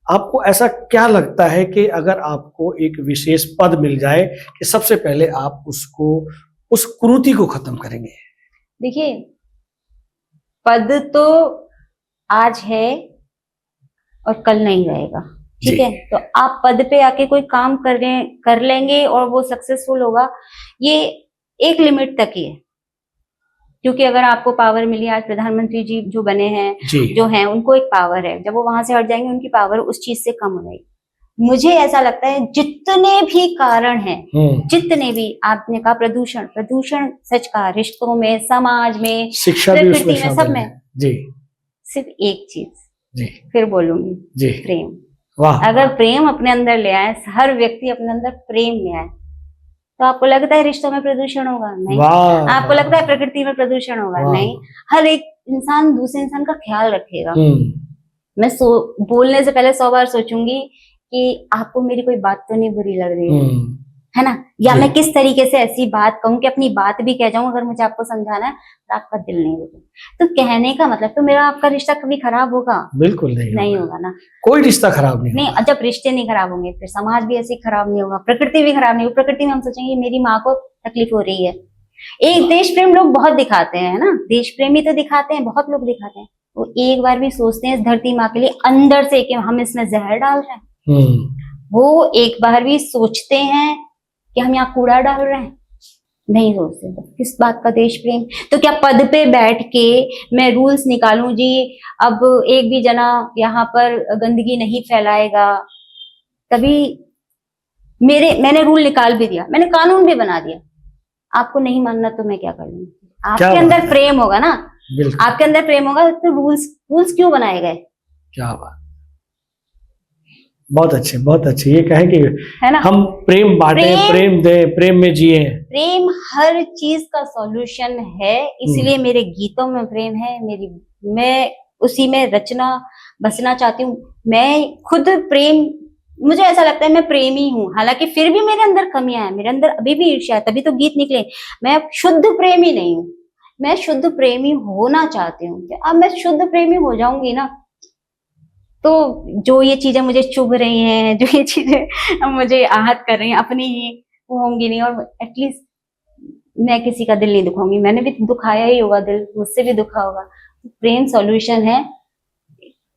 आपको ऐसा क्या लगता है कि अगर आपको एक विशेष पद मिल जाए कि सबसे पहले आप उसको, उस कुरीति को खत्म करेंगे? देखिए, पद तो आज है और कल नहीं रहेगा, ठीक है। तो आप पद पे आके कोई काम कर लेंगे और वो सक्सेसफुल होगा, ये एक लिमिट तक ही है। क्योंकि अगर आपको पावर मिली, आज प्रधानमंत्री जी जो बने हैं, जो हैं, उनको एक पावर है, जब वो वहां से हट जाएंगे उनकी पावर उस चीज से कम हो जाएगी। मुझे ऐसा लगता है जितने भी कारण हैं, जितने भी, आपने कहा प्रदूषण सच कहा, रिश्तों में, समाज में, शिक्षा प्रकृति में, सब में जी, सिर्फ एक चीज फिर बोलूंगी जी, प्रेम। वाह। अगर प्रेम अपने अंदर ले आए, हर व्यक्ति अपने अंदर प्रेम ले आए, तो आपको लगता है रिश्तों में प्रदूषण होगा? नहीं। आपको लगता है प्रकृति में प्रदूषण होगा? नहीं। हर एक इंसान दूसरे इंसान का ख्याल रखेगा। मैं बोलने से पहले 100 बार सोचूंगी कि आपको मेरी कोई बात तो नहीं बुरी लग रही है ना, या मैं किस तरीके से ऐसी बात कहूं कि अपनी बात भी कह जाऊं अगर मुझे आपको समझाना है और आपका दिल नहीं होगा। तो कहने का मतलब, तो मेरा आपका रिश्ता कभी खराब होगा? बिल्कुल नहीं होगा ना। कोई रिश्ता खराब नहीं। जब रिश्ते नहीं खराब होंगे फिर समाज भी ऐसे खराब नहीं होगा, प्रकृति भी खराब नहीं होगी। प्रकृति में हम सोचेंगे मेरी माँ को तकलीफ हो रही है। एक देश प्रेम लोग बहुत दिखाते हैं ना, देश प्रेमी तो दिखाते हैं, बहुत लोग दिखाते हैं, वो एक बार भी सोचते हैं इस धरती माँ के लिए अंदर से कि हम इसमें जहर डाल रहे हैं? वो एक बार भी सोचते हैं कि हम यहाँ कूड़ा डाल रहे हैं? नहीं सोचते। तो किस बात का देश प्रेम? तो क्या पद पे बैठ के मैं रूल्स निकालूं जी, अब एक भी जना यहाँ पर गंदगी नहीं फैलाएगा, तभी मैंने रूल निकाल भी दिया, मैंने कानून भी बना दिया, आपको नहीं मानना तो मैं क्या कर लूंगी? आपके अंदर प्रेम होगा ना, आपके अंदर प्रेम होगा तो रूल्स क्यों बनाए गए? क्या बात, बहुत अच्छे। ये कहें कि है ना, हम प्रेम बांटें, प्रेम दें, प्रेम में जिए। प्रेम हर चीज का सॉल्यूशन है, इसलिए मेरे गीतों में प्रेम है, मैं उसी में रचना बसना चाहती हूँ। मैं खुद प्रेम, मुझे ऐसा लगता है मैं प्रेमी हूँ, हालांकि फिर भी मेरे अंदर कमियां हैं, मेरे अंदर अभी भी ईर्ष्या है, तभी तो गीत निकले। मैं शुद्ध प्रेमी नहीं हूँ, मैं शुद्ध प्रेमी होना चाहती हूँ। अब मैं शुद्ध प्रेमी हो जाऊंगी ना, तो जो ये चीजें मुझे चुभ रही हैं, जो ये चीजें मुझे आहत कर रही हैं, अपनी ही वो होंगी नहीं, और एटलीस्ट मैं किसी का दिल नहीं दुखाऊंगी। मैंने भी दुखाया ही होगा दिल, मुझसे भी दुखा होगा। प्रेम सॉल्यूशन है,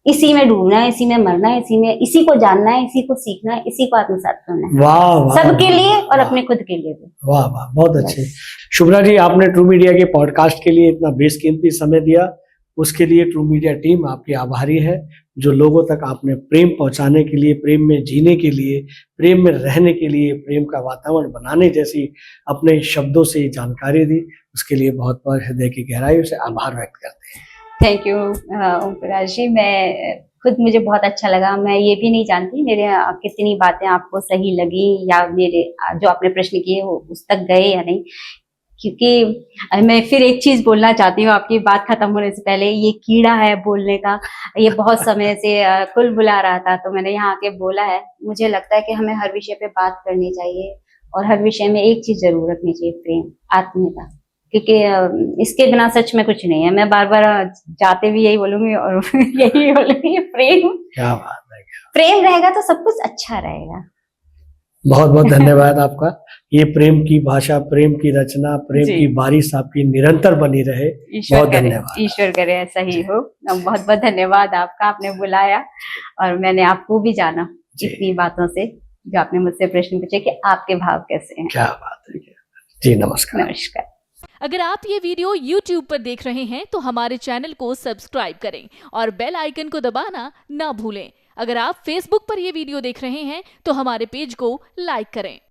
इसी में डूबना है, इसी में मरना है, इसी को जानना है, इसी को सीखना है, इसी को आत्मसात करना है, वाह वाह, सबके लिए और वाह, अपने खुद के लिए भी। वाह वाह, बहुत अच्छे। बस। शुभ्रा जी, आपने ट्रू मीडिया के पॉडकास्ट के लिए इतना बेशकीमती समय दिया, उसके लिए ट्रू मीडिया टीम आपकी आभारी है। जो लोगों तक आपने प्रेम पहुंचाने के लिए, प्रेम में जीने के लिए, प्रेम में रहने के लिए, प्रेम का वातावरण बनाने जैसी अपने शब्दों से जानकारी दी, उसके लिए बहुत बहुत हृदय की गहराई से आभार व्यक्त करते हैं। थैंक यू ओम प्रकाश जी, मैं खुद, मुझे बहुत अच्छा लगा। मैं ये भी नहीं जानती मेरे कितनी बातें आपको सही लगी या मेरे जो आपने प्रश्न किए वो उस तक गए या नहीं, क्योंकि मैं फिर एक चीज बोलना चाहती हूँ आपकी बात खत्म होने से पहले। ये कीड़ा है बोलने का, ये बहुत समय से कुल बुला रहा था, तो मैंने यहाँ आके बोला है। मुझे लगता है कि हमें हर विषय पे बात करनी चाहिए और हर विषय में एक चीज जरूर रखनी चाहिए, प्रेम, आत्मीयता, क्योंकि इसके बिना सच में कुछ नहीं है। मैं बार बार जाते भी यही बोलूंगी और यही बोलूंगी, प्रेम, क्या बात है, प्रेम रहेगा तो सब कुछ अच्छा रहेगा। बहुत बहुत धन्यवाद आपका। ये प्रेम की भाषा, प्रेम की रचना, प्रेम की बारिश आपकी निरंतर बनी रहे। बहुत धन्यवाद। ईश्वर करे ऐसा ही हो। बहुत बहुत धन्यवाद आपका, आपने बुलाया और मैंने आपको भी जाना इतनी बातों से, जो आपने मुझसे प्रश्न पूछे कि आपके भाव कैसे हैं। क्या बात है जी, नमस्कार। नमस्कार। अगर आप ये वीडियो YouTube पर देख रहे हैं तो हमारे चैनल को सब्सक्राइब करें और बेल आइकन को दबाना ना भूलें। अगर आप Facebook पर ये वीडियो देख रहे हैं तो हमारे पेज को लाइक करें।